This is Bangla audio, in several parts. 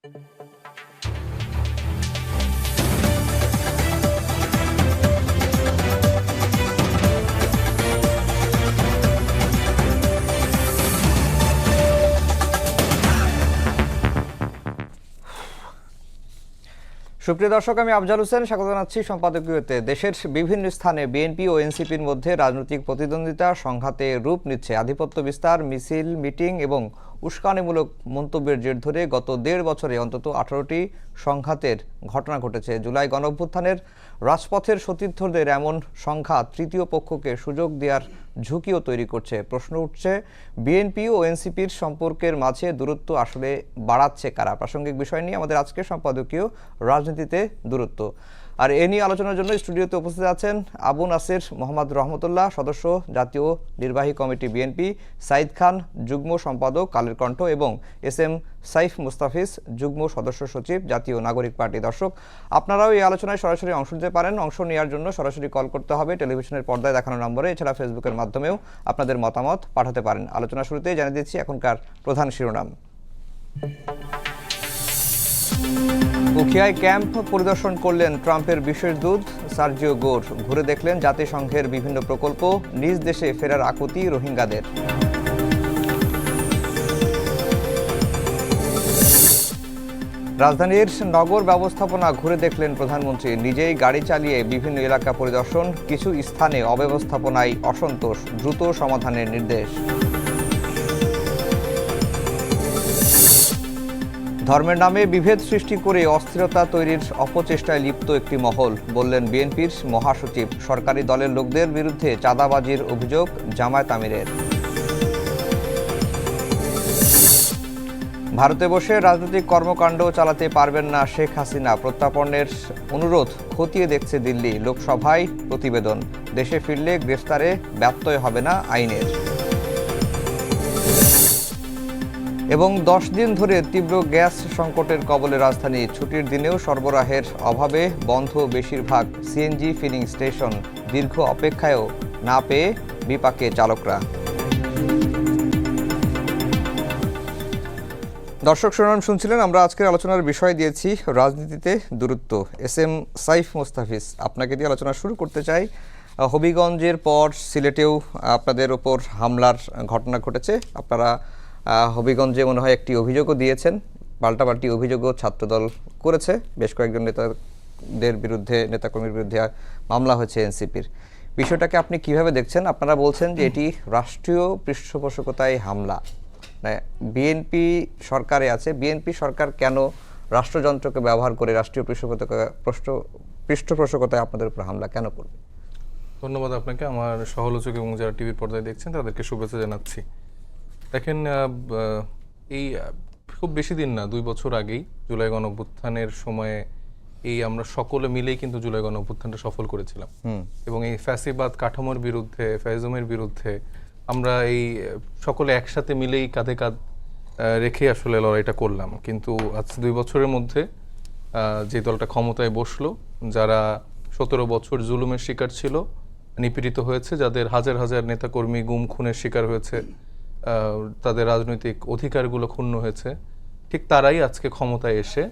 সুপ্রিয় দর্শক, আমি আফজাল হোসেন স্বাগত জানাচ্ছি সম্পাদকীয়তে। দেশের বিভিন্ন স্থানে বিএনপি ও এনসিপির মধ্যে রাজনৈতিক প্রতিদ্বন্দ্বিতা সংঘাতে রূপ নিচ্ছে। আধিপত্য বিস্তার, মিছিল, মিটিং এবং উস্কানিমূলক মন্তব্যের জের ধরে গত ১.৫ বছরে অন্তত ১৮টি সংঘাতের ঘটনা ঘটেছে। জুলাই গণঅভ্যুত্থানের রাজপথের সতীর্থদের এমন সংঘাত তৃতীয় পক্ষকে সুযোগ দেওয়ার ঝুঁকিও তৈরি করছে। প্রশ্ন উঠছে, বিএনপি ও এনসিপির সম্পর্কের মাঝে দূরত্ব আসলে বাড়াচ্ছে কারা? প্রাসঙ্গিক বিষয় নিয়ে আমাদের আজকের সম্পাদকীয় রাজনীতিতে দূরত্ব। আর এ নিয়ে আলোচনার জন্য স্টুডিওতে উপস্থিত আছেন আবু নাসির মোহাম্মদ রহমতুল্লাহ, সদস্য জাতীয় নির্বাহী কমিটি বিএনপি, সাইদ খান, যুগ্ম সম্পাদক কালের কণ্ঠ, এবং এস এম সাইফ মুস্তাফিজ, যুগ্ম সদস্য সচিব জাতীয় নাগরিক পার্টি। দর্শক, আপনারাও এই আলোচনায় সরাসরি অংশ নিতে পারেন। অংশ নেওয়ার জন্য সরাসরি কল করতে হবে টেলিভিশনের পর্দায় দেখানো নম্বরে। এছাড়া ফেসবুকের মাধ্যমেও আপনাদের মতামত পাঠাতে পারেন। আলোচনা শুরুতেই জানিয়ে দিচ্ছি এখনকার প্রধান শিরোনাম। উখিয়ায় ক্যাম্প পরিদর্শন করলেন ট্রাম্পের বিশেষ দূত সার্জিও গোর। ঘুরে দেখলেন জাতিসংঘের বিভিন্ন প্রকল্প। নিজ দেশে ফেরার আকুতি রোহিঙ্গাদের। রাজধানীর নগর ব্যবস্থাপনা ঘুরে দেখলেন প্রধানমন্ত্রী। নিজেই গাড়ি চালিয়ে বিভিন্ন এলাকা পরিদর্শন। কিছু স্থানে অব্যবস্থাপনায় অসন্তোষ, দ্রুত সমাধানের নির্দেশ। ধর্মের নামে বিভেদ সৃষ্টি করে অস্থিরতা তৈরির অপচেষ্টায় লিপ্ত একটি মহল, বললেন বিএনপির মহাসচিব। সরকারি দলের লোকদের বিরুদ্ধে চাঁদাবাজির অভিযোগ জামায়াত আমিরের। ভারতে বসে রাজনৈতিক কর্মকাণ্ড চালাতে পারবেন না শেখ হাসিনা, প্রত্যাপনের অনুরোধ খতিয়ে দেখছে দিল্লি। লোকসভায় প্রতিবেদন। দেশে ফিরলে গ্রেফতারে ব্যত্যয় হবে না আইনের। এবং 10 দিন ধরে তীব্র গ্যাস সংকটের কবলে রাজধানী। ছুটির দিনেও সরবরাহের অভাবে বন্ধ বেশিরভাগ সিএনজি ফিলিং স্টেশন। দীর্ঘ অপেক্ষায়ও না পেয়ে বিপাকে চালকরা। দর্শক শিরোনাম শুনছিলেন। আমরা আজকের আলোচনার বিষয় দিয়েছি রাজনীতিতে দূরত্ব। এস এম সাইফ মুস্তাফিজ, আপনাকে দিয়ে আলোচনা শুরু করতে চাই। হবিগঞ্জের পর সিলেটেও আপনাদের ওপর হামলার ঘটনা ঘটেছে। আপনারা হবিগঞ্জে মনে হয় একটি অভিযোগও দিয়েছেন। পাল্টাপাল্টি অভিযোগও ছাত্রদল করেছে। বেশ কয়েকজন নেতাদের বিরুদ্ধে, নেতাকর্মীর বিরুদ্ধে মামলা হয়েছে এনসিপির। বিষয়টাকে আপনি কিভাবে দেখছেন? আপনারা বলছেন যে এটি রাষ্ট্রীয় পৃষ্ঠপোষকতায় হামলা। বিএনপি সরকারে আছে, বিএনপি সরকার কেন রাষ্ট্রযন্ত্রকে ব্যবহার করে রাষ্ট্রীয় পৃষ্ঠপোষকতায় আপনাদের উপর হামলা কেন করবে? ধন্যবাদ আপনাকে। আমার সহলোচক এবং যারা টিভির পর্দায় দেখছেন তাদেরকে শুভেচ্ছা জানাচ্ছি। দেখেন, এই খুব বেশি দিন না, 2 বছর আগেই জুলাই গণঅভ্যুত্থানের সময়ে আমরা সকলে মিলেই কিন্তু জুলাই গণঅভ্যুত্থানটা সফল করেছিলাম। এবং এই ফ্যাসিবাদ কাঠামোর বিরুদ্ধে, ফ্যাসিজমের বিরুদ্ধে আমরা এই সকলে একসাথে মিলেই কাঁধে কাঁধ রেখে আসলে লড়াইটা করলাম। কিন্তু আজ 2 বছরের মধ্যে যে দলটা ক্ষমতায় বসলো, যারা 17 বছর জুলুমের শিকার ছিল, নিপীড়িত হয়েছে, যাদের হাজার হাজার নেতাকর্মী গুম খুনের শিকার হয়েছে, তাদের রাজনৈতিক অধিকারগুলো ক্ষুণ্ণ হয়েছে, ঠিক তারাই আজকে ক্ষমতায় এসে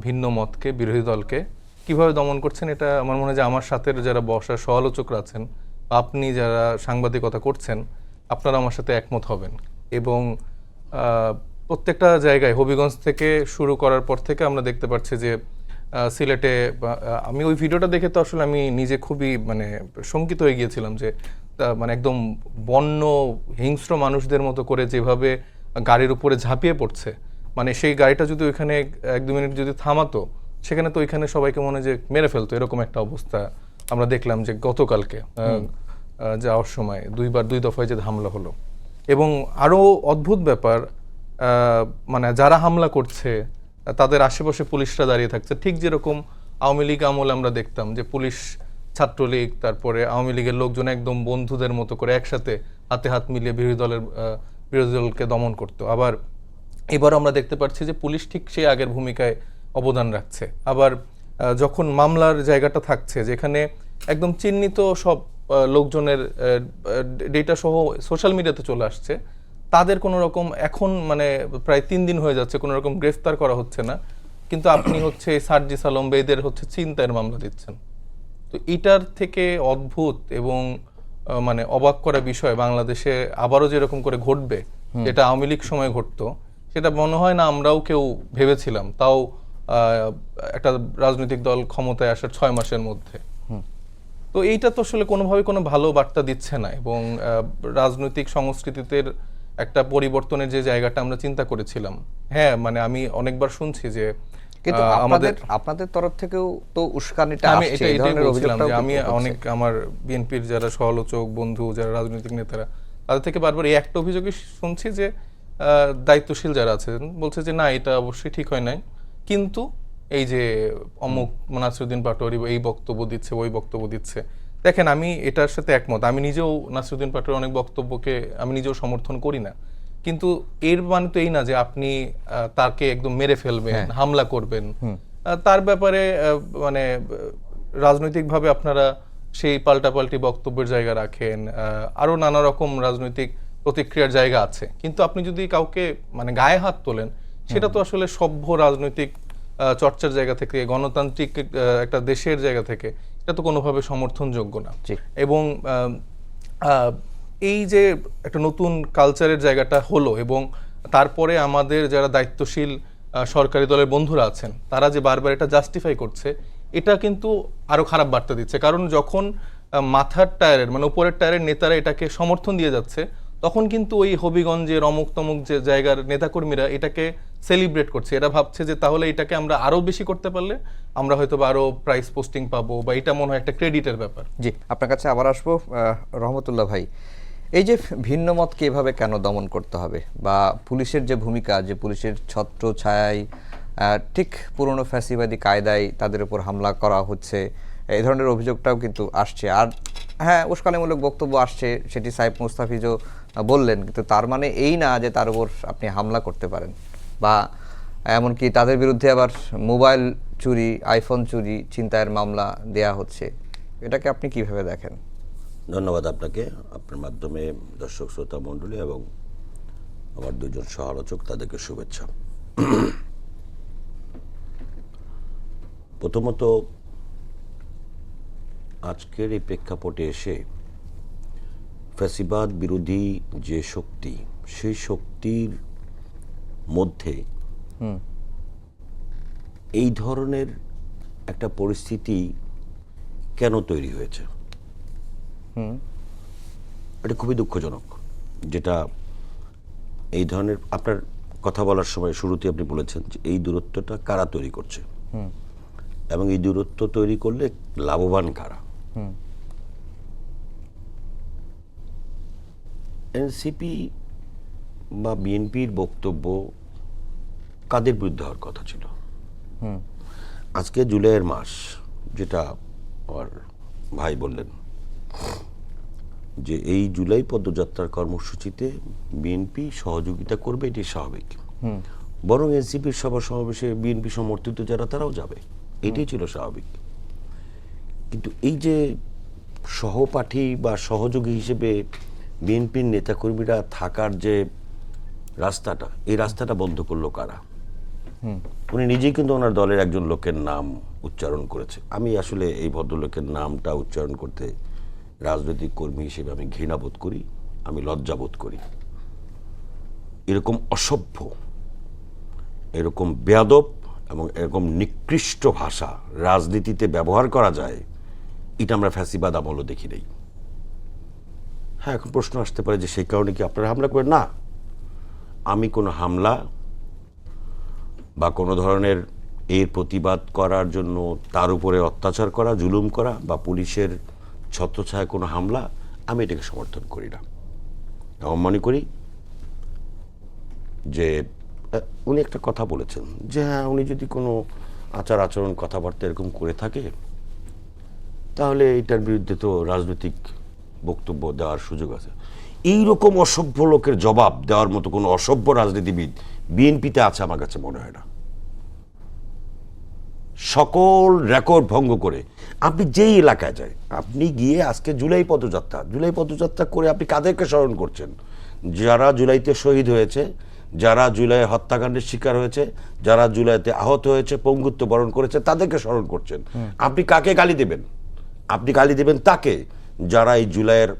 ভিন্ন মতকে, বিরোধী দলকে কিভাবে দমন করছেন, এটা আমার মনে হয় যে আমার সাথে যারা বসার সমালোচকরা আছেন, আপনি যারা সাংবাদিকতা করছেন, আপনারা আমার সাথে একমত হবেন। এবং প্রত্যেকটা জায়গায় হবিগঞ্জ থেকে শুরু করার পর থেকে আমরা দেখতে পাচ্ছি যে সিলেটে, আমি ওই ভিডিওটা দেখে তো আসলে আমি নিজে খুবই শঙ্কিত হয়ে গিয়েছিলাম যে একদম বন্য হিংস্র মানুষদের মতো করে যেভাবে গাড়ির উপরে ঝাঁপিয়ে পড়ছে, সেই গাড়িটা যদি ওইখানে 1-2 মিনিট যদি থামাতো, সেখানে তো ওইখানে সবাইকে মনে যে মেরে ফেলতো, এরকম একটা অবস্থা আমরা দেখলাম যে গতকালকে যাওয়ার সময় 2 দফায় যে হামলা হলো। এবং আরও অদ্ভুত ব্যাপার, যারা হামলা করছে তাদের আশেপাশে পুলিশরা দাঁড়িয়ে থাকছে, ঠিক যেরকম আওয়ামী লীগ আমলে আমরা দেখতাম যে পুলিশ, ছাত্রলীগ, তারপরে আওয়ামী লীগের লোকজন একদম বন্ধুদের মতো করে একসাথে হাতে হাত মিলিয়ে বিরোধী দলকে দমন করতো। আবার এবার আমরা দেখতে পাচ্ছি যে পুলিশ ঠিক সেই আগের ভূমিকায় অবদান রাখছে। আবার যখন মামলার জায়গাটা থাকছে, যেখানে একদম চিহ্নিত সব লোকজনের ডেটা সহ সোশ্যাল মিডিয়াতে চলে আসছে, তাদের কোনো রকম এখন মানে প্রায় 3 দিন হয়ে যাচ্ছে কোনো রকম গ্রেফতার করা হচ্ছে না, কিন্তু আপনি হচ্ছে সার্জিস আলম বা এদের হচ্ছে ছিনতাইয়ের মামলা দিচ্ছেন। তো এটার থেকে অদ্ভুত এবং মানে অবাক করা বিষয় বাংলাদেশে আবারও যেরকম করে ঘটবে, যেটা আওয়ামী লীগ সময় ঘটতো, সেটা মনে হয় না আমরাও কেউ ভেবেছিলাম, তাও একটা রাজনৈতিক দল ক্ষমতায় আসার 6 মাসের মধ্যে। তো এইটা তো আসলে কোনোভাবে কোনো ভালো বার্তা দিচ্ছে না, এবং রাজনৈতিক সংস্কৃতিতে একটা পরিবর্তনের যে জায়গাটা আমরা চিন্তা করেছিলাম, হ্যাঁ মানে আমি অনেকবার শুনছি যে কিন্তু আপনাদের তরফ থেকেও তো উস্কানিটা আমি আসছে, এটাই এই ধরনের বলছিলাম অভিযোগটাও যে আমি কিন্তু হচ্ছে। অনেক আমার বিএনপির যারা সহলোচক বন্ধু, যারা রাজনৈতিক নেতারা, তাদের থেকে বারবার এই একটা অভিযোগই শুনছি যে দায়িত্বশীল যারা আছেন বলছে যে না, এটা অবশ্যই ঠিক হয় নাই, কিন্তু এই যে অমুক নাসিরুদ্দিন পাটোয়ারি এই বক্তব্য দিচ্ছে, ওই বক্তব্য দিচ্ছে। দেখেন, আমি এটার সাথে একমত, আমি নিজেও নাসিরুদ্দিন পাটোয়ারির অনেক বক্তব্যকে আমি নিজেও সমর্থন করি না, কিন্তু এর মানে তো এই না যে আপনি তাকে একদম মেরে ফেলবেন, হামলা করবেন। তার ব্যাপারে মানে রাজনৈতিকভাবে আপনারা সেই পাল্টাপাল্টি বক্তব্যের জায়গা রাখেন, আরো নানা রকম রাজনৈতিক প্রতিক্রিয়ার জায়গা আছে, কিন্তু আপনি যদি কাউকে মানে গায়ে হাত তোলেন, সেটা তো আসলে সভ্য রাজনৈতিক চর্চার জায়গা থেকে, গণতান্ত্রিক একটা দেশের জায়গা থেকে এটা তো কোনোভাবে সমর্থনযোগ্য না। এবং এই যে একটা নতুন কালচারের জায়গাটা হলো, এবং তারপরে আমাদের যারা দায়িত্বশীল সরকারি দলের বন্ধুরা আছেন, তারা যে বারবার এটা জাস্টিফাই করছে, এটা কিন্তু আরো খারাপ বার্তা দিচ্ছে। কারণ যখন মাথার টায়ারের মানে উপরের টায়ারের নেতারা এটাকে সমর্থন দিয়ে যাচ্ছে, তখন কিন্তু ওই হবিগঞ্জের অমুক তমুক যে জায়গার নেতাকর্মীরা এটাকে সেলিব্রেট করছে। এরা ভাবছে যে তাহলে এটাকে আমরা আরো বেশি করতে পারলে আমরা হয়তো আরো প্রাইস পোস্টিং পাবো, বা এটা মনে হয় একটা ক্রেডিটের ব্যাপার। জি, আপনার কাছে আবার আসবো রহমতুল্লাহ ভাই। এই যে ভিন্ন মতকে এভাবে কেন দমন করতে হবে, বা পুলিশের যে ভূমিকা, যে পুলিশের ছত্র ছায়ায় ঠিক পুরনো ফ্যাসিবাদী কায়দায় তাদের উপর হামলা করা হচ্ছে, এই ধরনের অভিযোগটাও কিন্তু আসছে। আর হ্যাঁ, উস্কানিমূলক বক্তব্য আসছে, সেটি সাইফ মুস্তাফিজও বললেন, কিন্তু তার মানে এই না যে তার উপর আপনি হামলা করতে পারেন, বা এমনকি তাদের বিরুদ্ধে আবার মোবাইল চুরি, আইফোন চুরি, ছিনতাইয়ের মামলা দেয়া হচ্ছে। এটাকে আপনি কিভাবে দেখেন? ধন্যবাদ আপনাকে, আপনার মাধ্যমে দর্শক শ্রোতা মণ্ডলী এবং আমার দুজন সহালোচক, তাদেরকে শুভেচ্ছা। প্রথমত, আজকের এই প্রেক্ষাপটে এসে ফ্যাসিবাদ বিরোধী যে শক্তি, সেই শক্তির মধ্যে এই ধরনের একটা পরিস্থিতি কেন তৈরি হয়েছে, এটা খুবই দুঃখজনক। যেটা এই ধরনের, আপনার কথা বলার সময় শুরুতে আপনি বলেছেন যে এই দূরত্বটা কারা তৈরি করছে, এবং এই দূরত্ব তৈরি করলে লাভবান কারা। এনসিপি বা বিএনপির বক্তব্য কাদের বিরুদ্ধে হওয়ার কথা ছিল? আজকে জুলাইয়ের মাস, যেটা আমার ভাই বললেন যে এই জুলাই পদযাত্রার কর্মসূচিতে বিএনপি সহযোগিতা করবে, এটি স্বাভাবিক। বরং এনসিপির সভা সমাবেশে বিএনপি সমর্থিত যারা, তারাও যাবে, এটাই ছিল স্বাভাবিক। কিন্তু এই যে সহপাঠী বা সহযোগী হিসেবে বিএনপির নেতাকর্মীরা থাকার যে রাস্তাটা, এই রাস্তাটা বন্ধ করলো কারা? উনি নিজেই কিন্তু ওনার দলের একজন লোকের নাম উচ্চারণ করেছে। আমি আসলে এই ভদ্রলোকের নামটা উচ্চারণ করতে রাজনৈতিক কর্মী হিসেবে আমি ঘৃণাবোধ করি, আমি লজ্জাবোধ করি। এরকম অসভ্য, এরকম বেয়াদব এবং এরকম নিকৃষ্ট ভাষা রাজনীতিতে ব্যবহার করা যায়, এটা আমরা ফ্যাসিবাদ আমলও দেখি নাই। হ্যাঁ, এখন প্রশ্ন আসতে পারে যে সেই কারণে কি আপনারা হামলা করেন? না, আমি কোনো হামলা বা কোনো ধরনের এর প্রতিবাদ করার জন্য তার উপরে অত্যাচার করা, জুলুম করা বা পুলিশের ছত্রছায়া কোনো হামলা, আমি এটাকে সমর্থন করি না। এবং মনে করি যে উনি একটা কথা বলেছেন যে হ্যাঁ, উনি যদি কোনো আচার আচরণ কথাবার্তা এরকম করে থাকে, তাহলে এটার বিরুদ্ধে তো রাজনৈতিক বক্তব্য দেওয়ার সুযোগ আছে। এইরকম অসভ্য লোকের জবাব দেওয়ার মতো কোনো অসভ্য রাজনীতিবিদ বিএনপিতে আছে আমার কাছে মনে হয় না। সকল রেকর্ড ভঙ্গ করে আপনি যেই এলাকায় যায়, আপনি গিয়ে আজকে জুলাই পদযাত্রা করে আপনি কাদেরকে স্মরণ করছেন? যারা জুলাইতে শহীদ হয়েছে, যারা জুলাই হত্যাকাণ্ডের শিকার হয়েছে, যারা জুলাইতে আহত হয়েছে, পঙ্গুত্ব বরণ করেছে, তাদেরকে স্মরণ করছেন। আপনি কাকে গালি দেবেন? আপনি গালি দেবেন তাকে যারা এই জুলাইয়ের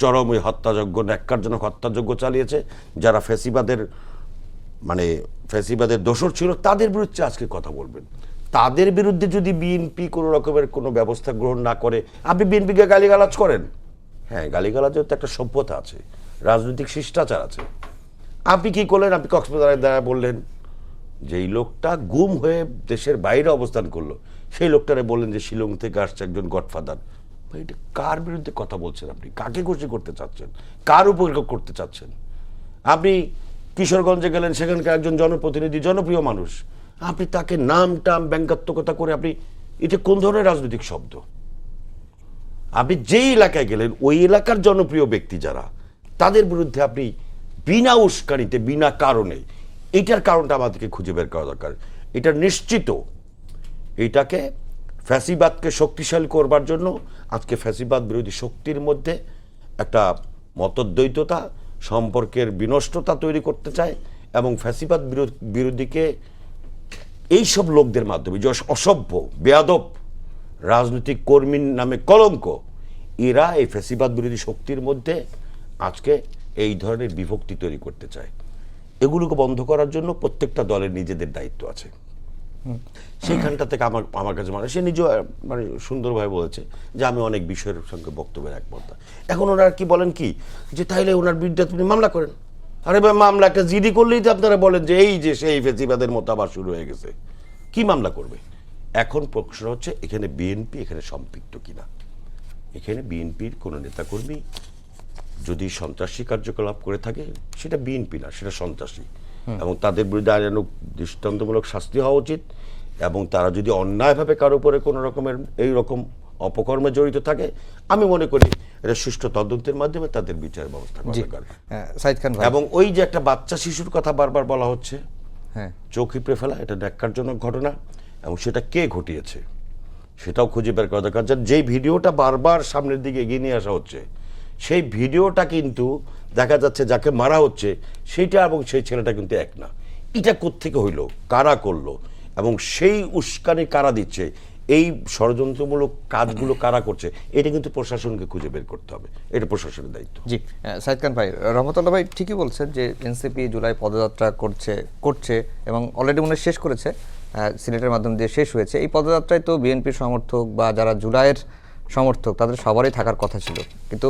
চরম ওই হত্যাযজ্ঞ, ন্যাক্কারজনক হত্যাযজ্ঞ চালিয়েছে, যারা ফ্যাসিবাদের দোসর ছিল, তাদের বিরুদ্ধে আজকে কথা বলবেন। তাদের বিরুদ্ধে যদি বিএনপি কোনো রকমের কোনো ব্যবস্থা গ্রহণ না করে, আপনি বিএনপিকে গালিগালাজ করেন। হ্যাঁ, গালিগালাজের তো একটা সভ্যতা আছে, রাজনৈতিক শিষ্টাচার আছে। আপনি কি করলেন? আপনি কক্সবাজারের দ্বারা বললেন যে এই লোকটা গুম হয়ে দেশের বাইরে অবস্থান করলো, সেই লোকটারে বললেন যে শিলং থেকে আসছে একজন গডফাদার। ভাই, এটা কার বিরুদ্ধে কথা বলছেন আপনি? কাকে খুশি করতে চাচ্ছেন? কার উপকার করতে চাচ্ছেন? আপনি কিশোরগঞ্জে গেলেন, সেখানকার একজন জনপ্রতিনিধি, জনপ্রিয় মানুষ, আপনি তাকে নাম টাম ব্যঙ্গাত্মকতা করে আপনি, এটা কোন ধরনের রাজনৈতিক শব্দ? আপনি যেই এলাকায় গেলেন, ওই এলাকার জনপ্রিয় ব্যক্তি যারা, তাদের বিরুদ্ধে আপনি বিনা উস্কানিতে, বিনা কারণে, এইটার কারণটা আমাদেরকে খুঁজে বের করা দরকার। এটা নিশ্চিত এটাকে ফ্যাসিবাদকে শক্তিশালী করবার জন্য আজকে ফ্যাসিবাদ বিরোধী শক্তির মধ্যে একটা মতদ্বৈততা, সম্পর্কের বিনষ্টতা তৈরি করতে চায়, এবং ফ্যাসিবাদ বিরোধীকে এইসব লোকদের মাধ্যমে, যে অসভ্য বেয়াদব রাজনৈতিক কর্মীর নামে কলঙ্ক, এরা এই ফ্যাসিবাদ বিরোধী শক্তির মধ্যে আজকে এই ধরনের বিভক্তি তৈরি করতে চায়। এগুলোকে বন্ধ করার জন্য প্রত্যেকটা দলের নিজেদের দায়িত্ব আছে। সেইখানটা থেকে আমার কাছে সে নিজেও সুন্দরভাবে বলেছে যে আমি অনেক বিষয়ের সঙ্গে বক্তব্যের একমত। এখন ওনারা কি বলেন কি, যে তাইলে ওনার বিরুদ্ধে আপনি মামলা করেন। আরে ভাই, মামলা একটা জিডি করলেই তো আপনারা বলেন যে এই যে সেই ফ্যাসিবাদের মতো আবার শুরু হয়ে গেছে। কি মামলা করবে? এখন প্রশ্ন হচ্ছে এখানে বিএনপি এখানে সম্পৃক্ত কিনা। এখানে বিএনপির কোনো নেতাকর্মী যদি সন্ত্রাসী কার্যকলাপ করে থাকে, সেটা বিএনপি না, সেটা সন্ত্রাসী, এবং তাদের বিরুদ্ধে আইনানুগ দৃষ্টান্তমূলক শাস্তি হওয়া উচিত। এবং তারা যদি অন্যায়ভাবে কারো উপরে কোনো রকমের এই রকম অপকর্মে জড়িত থাকে, আমি মনে করি এটা সুষ্ঠু তদন্তের মাধ্যমে তাদের বিচার ব্যবস্থা করা দরকার। সাইদ খান ভাই, এবং ওই যে একটা বাচ্চা শিশুর কথা বারবার বলা হচ্ছে, হ্যাঁ, চোখ হিপড়ে ফেলা, এটা ন্যাক্কারজনক ঘটনা, এবং সেটা কে ঘটিয়েছে সেটাও খুঁজে বের করা দরকার। যেই ভিডিওটা বারবার সামনের দিকে এগিয়ে নিয়ে আসা হচ্ছে, সেই ভিডিওটা কিন্তু দেখা যাচ্ছে যাকে মারা হচ্ছে সেইটা এবং সেই ছেলেটা কিন্তু এক না। এটা কোত্থেকে হইলো, কারা করলো, এবং সেই উস্কানি কারা দিচ্ছে, এই ষড়যন্ত্রমূলক কাজগুলো কারা করছে, এটা কিন্তু প্রশাসনকে খুঁজে বের করতে হবে। এটা প্রশাসনের দায়িত্ব। জি, সাইদ খান ভাই, রহমতুল্লাহ ভাই ঠিকই বলছেন যে এনসিপি জুলাই পদযাত্রা করছে এবং অলরেডি মনে হয় শেষ করেছে, সিলেটের মাধ্যম দিয়ে শেষ হয়েছে। এই পদযাত্রায় তো বিএনপির সমর্থক বা যারা জুলাইয়ের সমর্থক, তাদের সবারই থাকার কথা ছিল, কিন্তু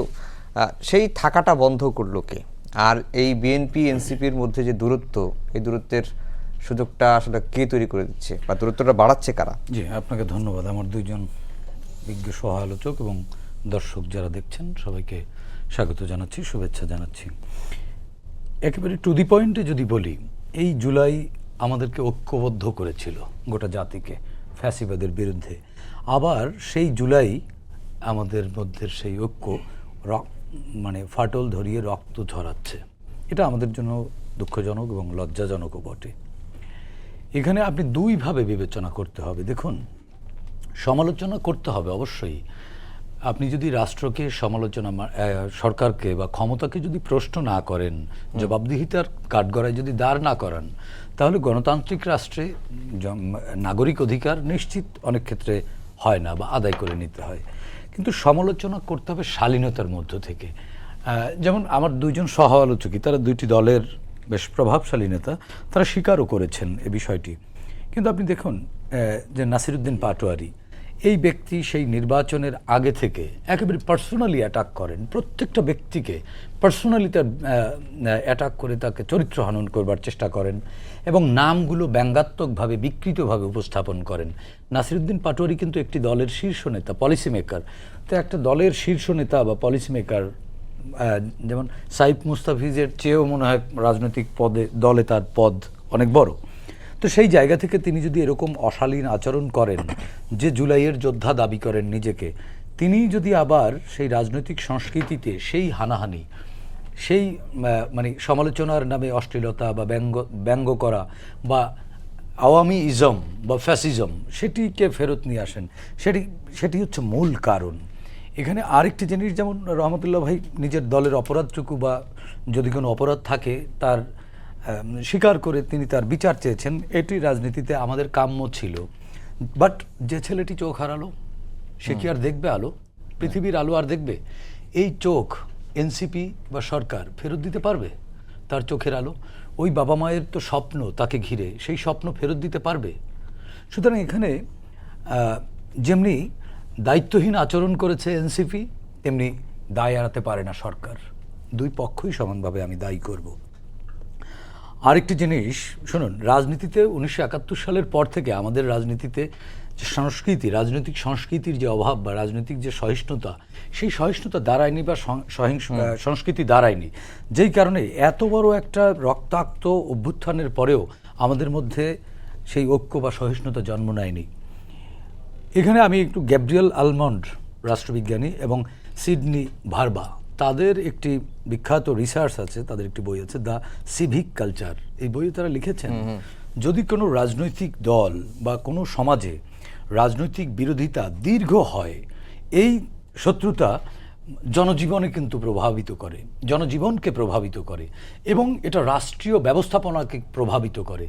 সেই থাকাটা বন্ধ করলো কে? আর এই বিএনপি এনসিপির মধ্যে যে দূরত্ব, এই দূরত্বের সুযোগটা আসলে কে তৈরি করে দিচ্ছে বা দূরত্বটা বাড়াচ্ছে কারা? জি, আপনাকে ধন্যবাদ। আমার দুইজন বিজ্ঞ সহ আলোচক এবং দর্শক যারা দেখছেন সবাইকে স্বাগত জানাচ্ছি, শুভেচ্ছা জানাচ্ছি। একেবারে টু দি পয়েন্টে যদি বলি, এই জুলাই আমাদেরকে ঐক্যবদ্ধ করেছিল গোটা জাতিকে ফ্যাসিবাদের বিরুদ্ধে। আবার সেই জুলাই আমাদের মধ্যে সেই ঐক্য ফাটল ধরিয়ে রক্ত ঝরাচ্ছে। এটা আমাদের জন্য দুঃখজনক এবং লজ্জাজনকও বটে। এখানে আপনি দুইভাবে বিবেচনা করতে হবে। দেখুন, সমালোচনা করতে হবে অবশ্যই। আপনি যদি রাষ্ট্রকে সরকারকে বা ক্ষমতাকে যদি প্রশ্ন না করেন, জবাবদিহিতার কাঠগড়ায় যদি দাঁড় না করান, তাহলে গণতান্ত্রিক রাষ্ট্রে নাগরিক অধিকার নিশ্চিত অনেক ক্ষেত্রে হয় না বা আদায় করে নিতে হয়। কিন্তু সমালোচনা করতে হবে শালীনতার মধ্য থেকে। যেমন আমার দুইজন সহ আলোচকই, তারা দুইটি দলের বেশ প্রভাবশালী নেতা, তারা স্বীকারও করেছেন এ বিষয়টি। কিন্তু আপনি দেখুন যে নাসিরউদ্দিন পাটোয়ারি, এই ব্যক্তি সেই নির্বাচনের আগে থেকে একেবারে পার্সোনালি অ্যাটাক করেন, প্রত্যেকটা ব্যক্তিকে পার্সোনালি তার অ্যাটাক করে তাকে চরিত্র হনন করবার চেষ্টা করেন এবং নামগুলো ব্যঙ্গাত্মকভাবে বিকৃতভাবে উপস্থাপন করেন। নাসিরউদ্দিন পাটোয়ারি কিন্তু একটি দলের শীর্ষ নেতা, পলিসি মেকার। তো একটা দলের শীর্ষ নেতা বা পলিসি মেকার, যেমন সাইফ মুস্তাফিজের চেয়েও মনে হয় রাজনৈতিক দলে তার পদ অনেক বড়। তো সেই জায়গা থেকে তিনি যদি এরকম অশালীন আচরণ করেন, যে জুলাইয়ের যোদ্ধা দাবি করেন নিজেকে, তিনি যদি আবার সেই রাজনৈতিক সংস্কৃতিতে সেই হানাহানি, সেই সমালোচনার নামে অশ্লীলতা বা ব্যঙ্গ করা বা আওয়ামী ইজম বা ফ্যাসিজম, সেটিকে ফেরত নিয়ে আসেন, সেটি হচ্ছে মূল কারণ। এখানে আরেকটি জিনিস, যেমন রহমতুল্লাহ ভাই নিজের দলের অপরাধটুকু বা যদি কোনো অপরাধ থাকে তার স্বীকার করে তিনি তার বিচার চেয়েছেন, এটি রাজনীতিতে আমাদের কাম্য ছিল। বাট যে ছেলেটি চোখ হারালো সে কি আর দেখবে আলো? পৃথিবীর আলো আর দেখবে? এই চোখ এনসিপি বা সরকার ফেরত দিতে পারবে? তার চোখের আলো, ওই বাবা মায়ের তো স্বপ্ন তাকে ঘিরে, সেই স্বপ্ন ফেরত দিতে পারবে? সুতরাং এখানে যেমনি দায়িত্বহীন আচরণ করেছে এনসিপি, তেমনি দায় এড়াতে পারে না সরকার। দুই পক্ষই সমানভাবে আমি দায়ী করব। আরেকটি জিনিস শুনুন, রাজনীতিতে 1971 সালের পর থেকে আমাদের রাজনীতিতে যে সংস্কৃতি, রাজনৈতিক সংস্কৃতির যে অভাব বা রাজনৈতিক যে সহিষ্ণুতা, সেই সহিষ্ণুতা দাঁড়ায়নি বা সংস্কৃতি দাঁড়ায়নি, যেই কারণে এত বড় একটা রক্তাক্ত অভ্যুত্থানের পরেও আমাদের মধ্যে সেই ঐক্য বা সহিষ্ণুতা জন্ম নেয়নি। এখানে আমি একটু গ্যাব্রিয়েল আলমন্ড রাষ্ট্রবিজ্ঞানী এবং সিডনি ভার্বা, তাদের একটি বিখ্যাত রিসার্চ আছে, তাদের একটি বই আছে দ্য সিভিক কালচার। এই বইয়ে তারা লিখেছেন, যদি কোনো রাজনৈতিক দল বা কোনো সমাজে রাজনৈতিক বিরোধিতা দীর্ঘ হয়, এই শত্রুতা জনজীবনে কিন্তু প্রভাবিত করে, জনজীবনকে প্রভাবিত করে এবং এটা রাষ্ট্রীয় ব্যবস্থাপনাকে প্রভাবিত করে।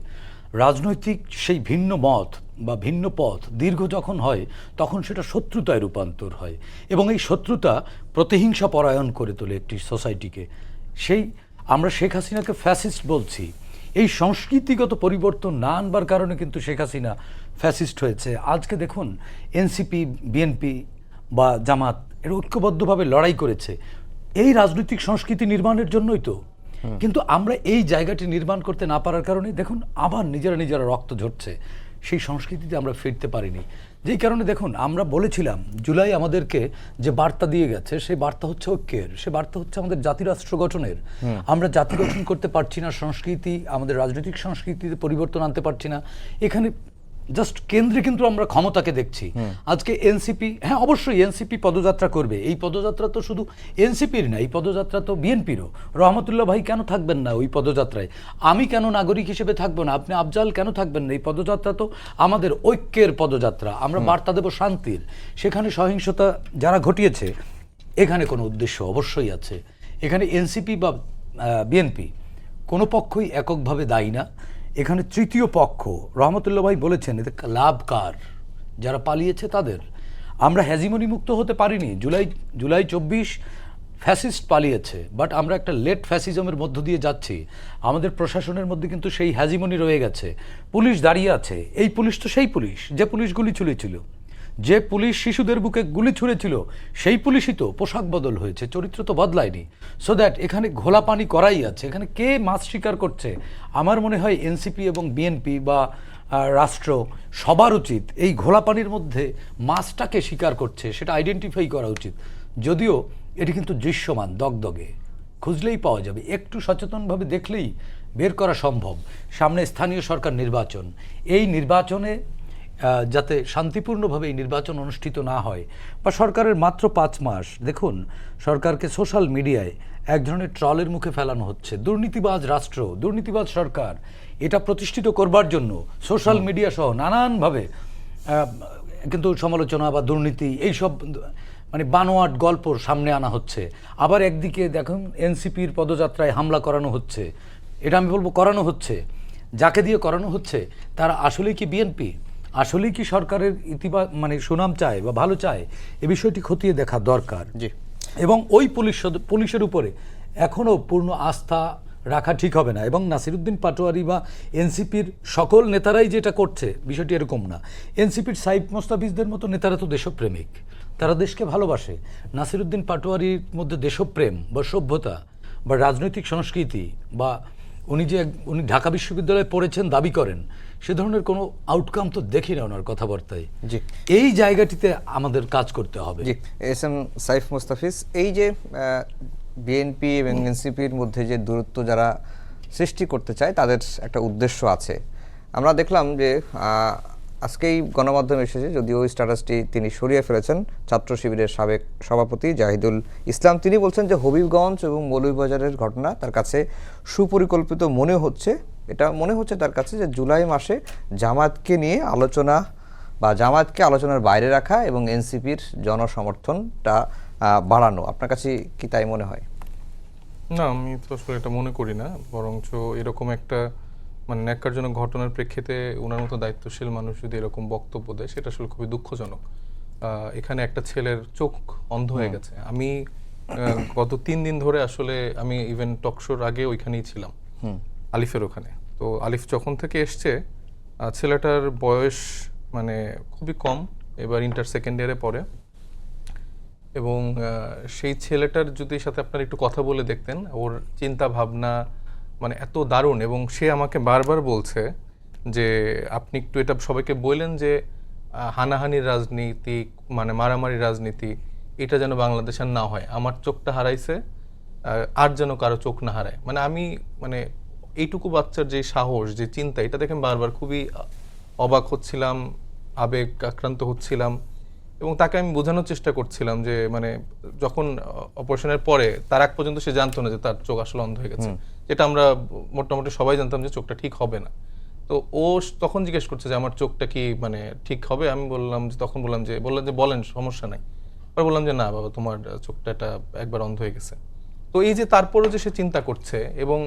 রাজনৈতিক সেই ভিন্ন মত বা ভিন্ন পথ দীর্ঘ যখন হয়, তখন সেটা শত্রুতায় রূপান্তর হয় এবং এই শত্রুতা প্রতিহিংসা পরায়ণ করে তোলে একটি সোসাইটিকে। সেই আমরা শেখ হাসিনাকে ফ্যাসিস্ট বলছি, এই সংস্কৃতিগত পরিবর্তন না আনবার কারণে কিন্তু শেখ হাসিনা ফ্যাসিস্ট হয়েছে। আজকে দেখুন এনসিপি, বিএনপি বা জামাত এর ঐক্যবদ্ধভাবে লড়াই করেছে এই রাজনৈতিক সংস্কৃতি নির্মাণের জন্যই তো। কিন্তু আমরা এই জায়গাটি নির্মাণ করতে না পারার কারণে দেখুন আবার নিজেরা রক্ত ঝরছে, সেই সংস্কৃতিতে আমরা ফিরতে পারিনি। যেই কারণে দেখুন আমরা বলেছিলাম জুলাই আমাদেরকে যে বার্তা দিয়ে গেছে, সেই বার্তা হচ্ছে ঐক্যের, সে বার্তা হচ্ছে আমাদের জাতিরাষ্ট্র গঠনের। আমরা জাতি গঠন করতে পারছি না, সংস্কৃতি, আমাদের রাজনৈতিক সংস্কৃতিতে পরিবর্তন আনতে পারছি না। এখানে জাস্ট কেন্দ্রে কিন্তু আমরা ক্ষমতাকে দেখছি। আজকে এনসিপি, হ্যাঁ অবশ্যই এনসিপি পদযাত্রা করবে, এই পদযাত্রা তো শুধু এনসিপির না, এই পদযাত্রা তো বিএনপিরও। রহমতুল্লাহ ভাই কেন থাকবেন না ওই পদযাত্রায়? আমি কেন নাগরিক হিসেবে থাকবো না? আপনি আফজাল কেন থাকবেন না? এই পদযাত্রা তো আমাদের ঐক্যের পদযাত্রা, আমরা বার্তা দেব শান্তির। সেখানে সহিংসতা যারা ঘটিয়েছে, এখানে কোনো উদ্দেশ্য অবশ্যই আছে। এখানে এনসিপি বা বিএনপি কোনো পক্ষই এককভাবে দায়ী না। এখানে তৃতীয় পক্ষ, রহমতুল্লাহ ভাই বলেছেন, এতে লাভ কার? যারা পালিয়েছে তাদের। আমরা হ্যাজিমনি মুক্ত হতে পারিনি। জুলাই 24 ফ্যাসিস্ট পালিয়েছে, বাট আমরা একটা লেট ফ্যাসিজমের মধ্য দিয়ে যাচ্ছি। আমাদের প্রশাসনের মধ্যে কিন্তু সেই হ্যাজিমনি রয়ে গেছে। পুলিশ দাঁড়িয়ে আছে, এই পুলিশ তো সেই পুলিশ যে পুলিশ গুলি ছুঁড়েছিল, যে পুলিশ শিশুদের বুকে গুলি ছুঁড়েছিল, সেই পুলিশই তো। পোশাক বদল হয়েছে, চরিত্র তো বদলায়নি। সো দ্যাট এখানে ঘোলা পানি করাই আছে। এখানে কে মাছ শিকার করছে? আমার মনে হয় এনসিপি এবং বিএনপি বা রাষ্ট্র সবার উচিত এই ঘোলা পানির মধ্যে মাছটাকে শিকার করছে সেটা আইডেন্টিফাই করা উচিত। যদিও এটি কিন্তু দৃশ্যমান, দগদগে, খুঁজলেই পাওয়া যাবে, একটু সচেতনভাবে দেখলেই বের করা সম্ভব। সামনে স্থানীয় সরকার নির্বাচন, এই নির্বাচনে যাতে শান্তিপূর্ণভাবে এই নির্বাচন অনুষ্ঠিত না হয়, বা সরকারের মাত্র 5 মাস, দেখুন সরকারকে সোশ্যাল মিডিয়ায় এক ধরনের ট্রলের মুখে ফেলানো হচ্ছে। দুর্নীতিবাজ রাষ্ট্র, দুর্নীতিবাজ সরকার, এটা প্রতিষ্ঠিত করবার জন্য সোশ্যাল মিডিয়া সহ নানানভাবে কিন্তু সমালোচনা বা দুর্নীতি এইসব মানে বানোয়াট গল্প সামনে আনা হচ্ছে। আবার একদিকে দেখুন এনসিপির পদযাত্রায় হামলা করানো হচ্ছে। এটা আমি বলবো করানো হচ্ছে, যাকে দিয়ে করানো হচ্ছে তারা আসলেই কি বিএনপি, আসলেই কি সরকারের মানে সুনাম চায় বা ভালো চায়? এ বিষয়টি খতিয়ে দেখা দরকার। এবং ওই পুলিশের উপরে এখনও পূর্ণ আস্থা রাখা ঠিক হবে না। এবং নাসিরুদ্দিন পাটোয়ারি বা এনসিপির সকল নেতারাই যেটা করছে, বিষয়টি এরকম না। এনসিপির সাইফ মোস্তাফিজদের মতো নেতারা তো দেশপ্রেমিক, তারা দেশকে ভালোবাসে। নাসিরুদ্দিন পাটোয়ারির মধ্যে দেশপ্রেম বা সভ্যতা বা রাজনৈতিক সংস্কৃতি বা উনি ঢাকা বিশ্ববিদ্যালয়ে পড়েছেন দাবি করেন, সে ধরনের কোনো আউটকাম তো দেখি না ওনার কথাবার্তায়। জি, এই জায়গাটিতে আমাদের কাজ করতে হবে। জি, এস এম সাইফ মোস্তাফিজ, এই যে বিএনপি এবং এনসিপির মধ্যে যে দূরত্ব যারা সৃষ্টি করতে চায়, তাদের একটা উদ্দেশ্য আছে। আমরা দেখলাম যে আজকেই গণমাধ্যমে এসেছে, যদিও ওই স্ট্যাটাসটি তিনি সরিয়ে ফেলেছেন, ছাত্র শিবিরের সাবেক সভাপতি জাহিদুল ইসলাম। তিনি বলছেন যে হবিগঞ্জ এবং মৌলভীবাজারের ঘটনা তার কাছে সুপরিকল্পিত মনে হচ্ছে। এটা মনে হচ্ছে তার কাছে যে জুলাই মাসে জামাতকে নিয়ে আলোচনা বা জামায়াতকে আলোচনার বাইরে রাখা এবং এনসিপির জনসমর্থনটা বাড়ানো, আপনার কাছে কি তাই মনে হয়? না, আমি তো আসলে এটা মনে করি না, বরঞ্চ এরকম একটা মানে ন্যাক্কারজনক ঘটনার প্রেক্ষিতে ওনার মতো দায়িত্বশীল মানুষ যদি এরকম বক্তব্য দেয়, সেটা আসলে খুবই দুঃখজনক। এখানে একটা ছেলের চোখ অন্ধ হয়ে গেছে। আমি গত 3 দিন ধরে আসলে আমি ইভেন টকশোর আগে ওইখানেই ছিলাম, আলিফের ওখানে। তো আলিফ যখন থেকে এসছে, ছেলেটার বয়স মানে খুবই কম, এবার ইন্টার সেকেন্ড ইয়ারে পড়ে। এবং সেই ছেলেটার যদি সাথে আপনার একটু কথা বলে দেখতেন, ওর চিন্তা ভাবনা মানে এত দারুণ। এবং সে আমাকে বারবার বলছে যে আপনি একটু এটা সবাইকে বললেন যে হানাহানির রাজনীতি মানে মারামারি রাজনীতি এটা যেন বাংলাদেশের না হয়, আমার চোখটা হারাইছে আর যেন কারো চোখ না হারায়। মানে আমি মানে এইটুকু বাচ্চার যে সাহস, যে চিন্তা, এটা দেখে আমি বারবার খুবই অবাক হচ্ছিলাম, আবেগ আক্রান্ত হচ্ছিলাম। এবং তাকে আমি বোঝানোর চেষ্টা করছিলাম যে মানে যখন অপারেশনের পরে, তার আগ পর্যন্ত সে জানতো না যে তার চোখ আসলে অন্ধ হয়ে গেছে, যেটা আমরা মোটামুটি সবাই জানতাম যে চোখটা ঠিক হবে না। তো ও তখন জিজ্ঞেস করছে যে আমার চোখটা কি মানে ঠিক হবে। আমি বললাম যে বললাম যে বলেন সমস্যা নাই। পরে বললাম যে না বাবা, তোমার চোখটা একবার অন্ধ হয়ে গেছে। তো এই যে তারপরও যে সে চিন্তা করছে, এবং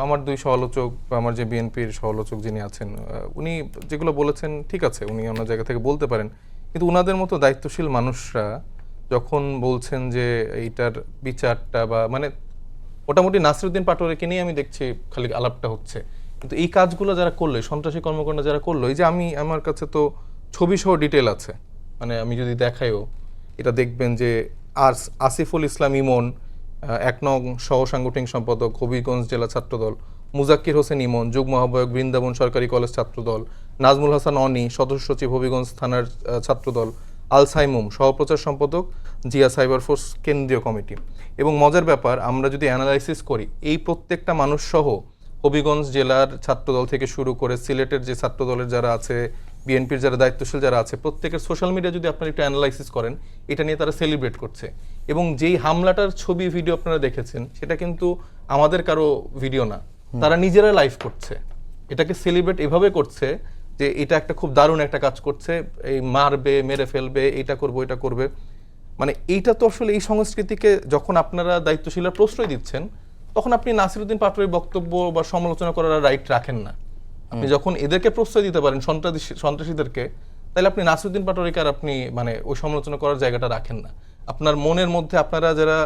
আমার 2 সমালোচক, আমার যে বিএনপির সমালোচক যিনি আছেন, উনি যেগুলো বলেছেন ঠিক আছে, উনি অন্য জায়গা থেকে বলতে পারেন, কিন্তু উনাদের মতো দায়িত্বশীল মানুষরা যখন বলছেন যে এইটার বিচারটা বা মানে মোটামুটি নাসিরউদ্দিন পাটোয়ারিকে নিয়ে আমি দেখছি খালি আলাপটা হচ্ছে, কিন্তু এই কাজগুলো যারা করলো, সন্ত্রাসী কর্মকাণ্ড যারা করলো, এই যে আমার কাছে তো ছবি সহ ডিটেল আছে, মানে আমি যদি দেখাইও এটা দেখবেন যে আসিফুল ইসলাম ইমন 1 নং সহ সাংগঠনিক সম্পাদক, হবিগঞ্জ জেলা ছাত্রদল; মুজাক্কির হোসেন ইমন, যুগ্ম আহ্বায়ক, বৃন্দাবন সরকারি কলেজ ছাত্রদল; নাজমুল হাসান অনি, সদস্য সচিব, হবিগঞ্জ থানার ছাত্রদল; আল সাইমুম, সহপ্রচার সম্পাদক, জিয়া সাইবার ফোর্স কেন্দ্রীয় কমিটি। এবং মজার ব্যাপার, আমরা যদি অ্যানালাইসিস করি, এই প্রত্যেকটা মানুষ সহ হবিগঞ্জ জেলার ছাত্রদল থেকে শুরু করে সিলেটের যে ছাত্রদলের যারা আছে, বিএনপির যারা দায়িত্বশীল যারা আছে, প্রত্যেকের সোশ্যাল মিডিয়া যদি আপনারা একটু অ্যানালাইসিস করেন, এটা নিয়ে তারা সেলিব্রেট করছে। এবং যেই হামলাটার ছবি ভিডিও আপনারা দেখেছেন, সেটা কিন্তু আমাদের কারো ভিডিও না, তারা নিজেরা লাইভ করছে, এটাকে সেলিব্রেট এভাবে করছে যে এটা একটা খুব দারুণ একটা কাজ করছে, এই মারবে, মেরে ফেলবে, এটা করবো, এটা করবে। মানে এইটা তো আসলে এই সংস্কৃতিকে যখন আপনারা দায়িত্বশীলরা প্রশ্রয় দিচ্ছেন, তখন আপনি নাসিরউদ্দিন পাটোয়ারির বক্তব্য বা সমালোচনা করার রাইট রাখেন না। আপনি যখন এদেরকে প্রশ্রয় দিতে পারেন, সন্ত্রাসীদেরকে, তাহলে আপনি নাসিরউদ্দিন পাটোয়ারিকে আর আপনি মানে ওই সমালোচনা করার জায়গাটা রাখেন না। আপনার মনের মধ্যে আপনারা যারা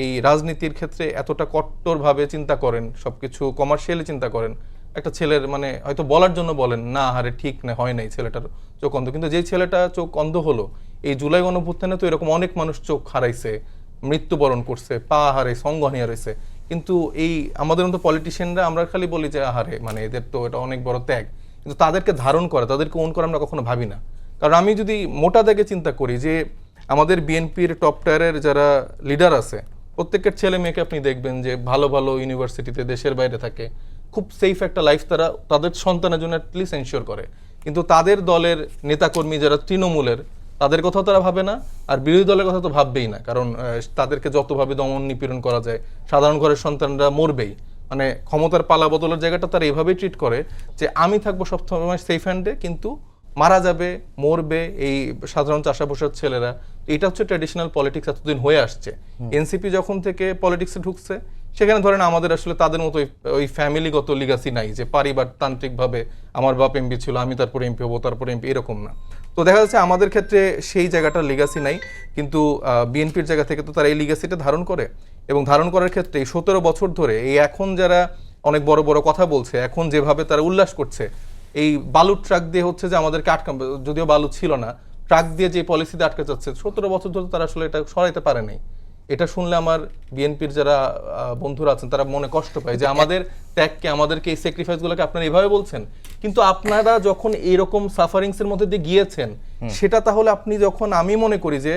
এই রাজনীতির ক্ষেত্রে এতটা কট্টরভাবে চিন্তা করেন, সবকিছু কমার্শিয়ালি চিন্তা করেন, একটা ছেলের মানে হয়তো বলার জন্য বলেন না, হারে ঠিক না, হয় নাই, ছেলেটার চোখ অন্ধ, কিন্তু যে ছেলেটা চোখ অন্ধ হলো, এই জুলাই গণঅভ্যুত্থানে তো এরকম অনেক মানুষ চোখ হারাইছে, মৃত্যুবরণ করছে, পা হারাইছে, অঙ্গ হারিয়ে রয়েছে। কিন্তু এই আমাদের মতো পলিটিশিয়ানরা আমরা খালি বলি যে আহারে মানে এদের তো এটা অনেক বড় ত্যাগ, কিন্তু তাদেরকে ধারণ করা, তাদেরকে ওন করা আমরা কখনো ভাবি না। কারণ আমি যদি মোটা দাগে চিন্তা করি যে আমাদের বিএনপির টপ টায়ারের যারা লিডার আছে, প্রত্যেকের ছেলে মেয়েকে আপনি দেখবেন যে ভালো ভালো ইউনিভার্সিটিতে দেশের বাইরে থাকে, খুব সেফ একটা লাইফ তারা তাদের সন্তানের জন্য অ্যাটলিস্ট এনশিওর করে। কিন্তু তাদের দলের নেতাকর্মী যারা তৃণমূলের, তাদের কথাও তারা ভাবে না, আর বিরোধী দলের কথা তো ভাববেই না, কারণ তাদেরকে যতভাবে দমন নিপীড়ন করা যায়, সাধারণ ঘরের সন্তানরা মরবেই। মানে ক্ষমতার পালা বদলের জায়গাটা তারা এভাবেই ট্রিট করে যে আমি থাকবো সবসময় সেফ হ্যান্ডে, কিন্তু মারা যাবে, মরবে এই সাধারণ চাষা বসার ছেলেরা। এটা হচ্ছে ট্র্যাডিশনাল পলিটিক্স এতদিন হয়ে আসছে। এনসিপি যখন থেকে পলিটিক্সে ঢুকছে, সেখানে ধরেন আমাদের আসলে তাদের মতো ওই ফ্যামিলিগত লিগাসি নাই যে পারিবারতান্ত্রিকভাবে আমার বাপ এমপি ছিল, আমি তারপরে এমপি হবো, তারপরে এমপি, এরকম না। তো দেখা যাচ্ছে আমাদের ক্ষেত্রে সেই জায়গাটার লিগাসি নাই, কিন্তু বিএনপির জায়গা থেকে তো তারা এই লিগাসিটা ধারণ করে। এবং ধারণ করার ক্ষেত্রে 17 বছর ধরে এই এখন যারা অনেক বড় বড় কথা বলছে, এখন যেভাবে তারা উল্লাস করছে, এই বালুর ট্রাক দিয়ে হচ্ছে যে আমাদেরকে আটকাবে, যদিও বালু ছিল না, ট্রাক দিয়ে যে পলিসিতে আটকে যাচ্ছে, 17 বছর ধরে তারা আসলে এটা সরাইতে পারে নাই। এটা শুনলে আমার বিএনপির যারা বন্ধুরা আছেন তারা মনে কষ্ট পায় যে আমাদের ত্যাগকে, আমাদেরকে এই স্যাক্রিফাইসগুলোকে আপনারা এইভাবে বলছেন। কিন্তু আপনারা যখন এরকম সাফারিংস এর মধ্যে দিয়ে গিয়েছেন, সেটা তাহলে আপনি যখন, আমি মনে করি যে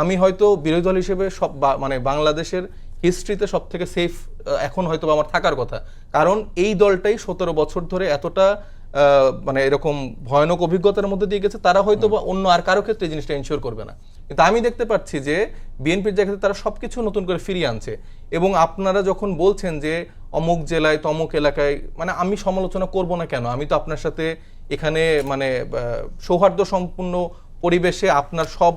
আমি হয়তো বিরোধী দল হিসেবে সব মানে বাংলাদেশের হিস্ট্রিতে সব থেকে সেফ এখন হয়তো আমার থাকার কথা, কারণ এই দলটাই 17 বছর ধরে এতটা মানে এরকম ভয়ানক অভিজ্ঞতার মধ্যে দিয়ে গেছে, তারা হয়তো বা অন্য আর কারো ক্ষেত্রে এই জিনিসটা এনশিওর করবে না। কিন্তু আমি দেখতে পাচ্ছি যে বিএনপির জায়গাতে তারা সবকিছু নতুন করে ফিরিয়ে আনছে। এবং আপনারা যখন বলছেন যে অমুক জেলায় তমুক এলাকায়, মানে আমি সমালোচনা করব না কেন? আমি তো আপনার সাথে এখানে মানে সৌহার্দ্য সম্পূর্ণ পরিবেশে আপনার সব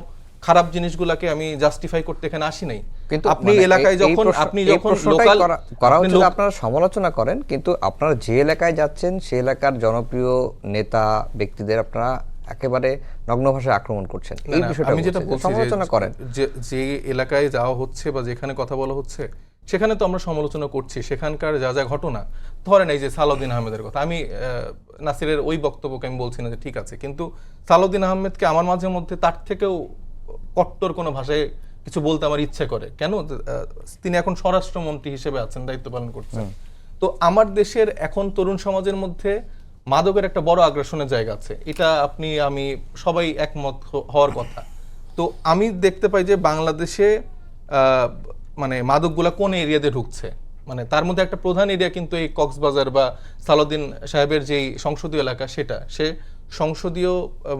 খারাপ জিনিসগুলোকে আমি জাস্টিফাই করতে এখানে আসি নাই। কিন্তু আপনি মানে এলাকায় এই যখন প্রশ্ন- আপনি এই যখন প্রশ্নটাই লোকাল করা হচ্ছে যে আপনারা সমালোচনা করেন, কিন্তু আপনারা যে এলাকায় যাচ্ছেন সেই এলাকার জনপ্রিয় নেতা ব্যক্তিদের আপনারা একেবারে নগ্ন ভাষায় আক্রমণ করছেন। এই বিষয়টা আমি যেটা বলছি যে বলছি সমালোচনা করেন। যে এলাকায় যাওয়া হচ্ছে বা যেখানে কথা বলা হচ্ছে সেখানে তো আমরা সমালোচনা করছি। সেখানকার যা যা ঘটনা, ধরেন এই যে সালাউদ্দিন আহমেদের কথা, আমি নাসিরের ওই বক্তব্যকে আমি বলছি না যে ঠিক আছে, কিন্তু সালাউদ্দিন আহমেদকে আমার মাঝে মধ্যে তার থেকেও কট্টর কোনো ভাষায় কিছু বলতে আমার ইচ্ছে করে। কেন? তিনি এখন স্বরাষ্ট্রমন্ত্রী হিসেবে আছেন, দায়িত্ব পালন করছেন। তো আমার দেশের এখন তরুণ সমাজের মধ্যে মাদকের একটা বড় আগ্রাসনের জায়গা আছে, এটা আপনি আমি সবাই একমত হওয়ার কথা। তো আমি দেখতে পাই যে বাংলাদেশে মানে মাদকগুলা কোন এরিয়াতে ঢুকছে, মানে তার মধ্যে একটা প্রধান এরিয়া কিন্তু এই কক্সবাজার বা সালাউদ্দিন সাহেবের যেই সংসদীয় এলাকা, সেটা সে সংসদীয়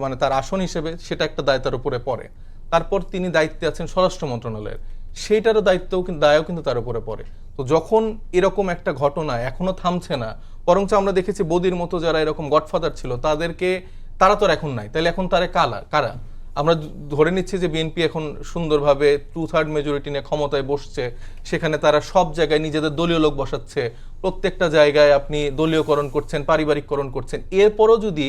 মানে তার আসন হিসেবে সেটা একটা দায়িত্বের উপরে পড়ে। তারপর তিনি দায়িত্বে আছেন স্বরাষ্ট্র মন্ত্রণালয়ের, সেইটারও দায়িত্বও কিন্তু দায়ও কিন্তু তার উপরে পড়ে। তো যখন এরকম একটা ঘটনা এখনো থামছে না, বরঞ্চ আমরা দেখেছি বদির মতো যারা এরকম গডফাদার ছিল তাদেরকে, তারা তো আর এখন নাই, তাহলে এখন তারা কারা? আমরা ধরে নিচ্ছি যে বিএনপি এখন সুন্দরভাবে 2/3 মেজরিটি নিয়ে ক্ষমতায় বসছে, সেখানে তারা সব জায়গায় নিজেদের দলীয় লোক বসাচ্ছে, প্রত্যেকটা জায়গায় আপনি দলীয়করণ করছেন, পারিবারিককরণ করছেন। এরপরও যদি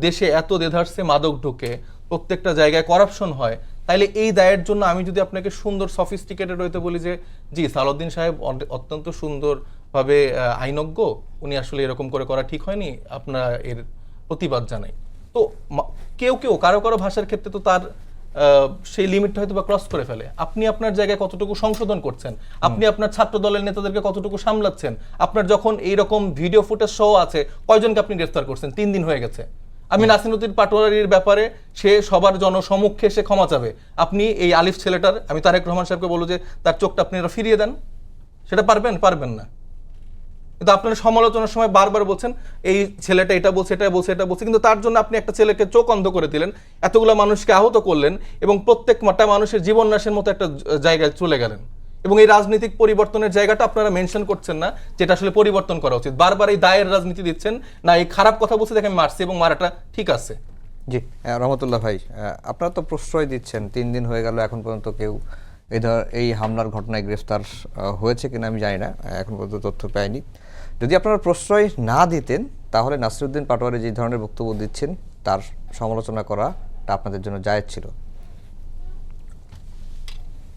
দেশে এত দেধারসে মাদক ঢুকে, প্রত্যেকটা জায়গায় করাপশন হয়, তাইলে এই দায়ের জন্য আমি যদি আপনাকে সুন্দর সফিস্টিকেটেড হইতে বলি যে জি সালাউদ্দিন সাহেব অত্যন্ত সুন্দরভাবে আইনজ্ঞ, উনি আসলে এরকম করে করা ঠিক হয়নি, আপনারা এর প্রতিবাদ জানাই, তো কেউ কারো ভাষার ক্ষেত্রে তো তার সেই লিমিটটা হয়তো বা ক্রস করে ফেলে। আপনি আপনার জায়গায় কতটুকু সংশোধন করছেন, আপনি আপনার ছাত্র দলের নেতাদেরকে কতটুকু সামলাচ্ছেন, আপনার যখন এইরকম ভিডিও ফুটেজ সহ আছে, কয়জনকে আপনি গ্রেফতার করছেন? 3 দিন হয়ে গেছে। আমি নাসিরউদ্দিন পাটোয়ারির ব্যাপারে সে সবার জনসমক্ষে সে ক্ষমা চাবে, আপনি এই আলিফ ছেলেটার, আমি তারেক রহমান সাহেবকে বলবো যে তার চোখটা আপনি ফিরিয়ে দেন, সেটা পারবেন না। কিন্তু আপনারা সমালোচনার সময় বারবার বলছেন এই ছেলেটা এটা বলছে, কিন্তু তার জন্য আপনি একটা ছেলেকে চোখ অন্ধ করে দিলেন, এতগুলো মানুষকে আহত করলেন, এবং প্রত্যেকটা মানুষের জীবন নাশের মতো একটা জায়গায় চলে গেলেন। এবং এই রাজনৈতিক পরিবর্তনের জায়গাটা আপনারা মেনশন করছেন না, যেটা আসলে পরিবর্তন করা উচিত। বারবার এই দায়ের রাজনীতি দিচ্ছেন না, এই খারাপ কথা বলছে দেখে আমি মারছি এবং মারাটা ঠিক আছে। জি রহমতুল্লাহ ভাই, আপনারা তো প্রশ্রয় দিচ্ছেন, 3 দিন হয়ে গেল, এখন পর্যন্ত কেউ এই হামলার ঘটনায় গ্রেফতার হয়েছে কিনা আমি জানি না, এখন পর্যন্ত তথ্য পাইনি। যদি আপনারা প্রশ্রয় না দিতেন তাহলে নাসিরউদ্দিন পাটোয়ারি যে ধরনের বক্তব্য দিচ্ছেন তার সমালোচনা করাটা আপনাদের জন্য জায়েজ ছিল।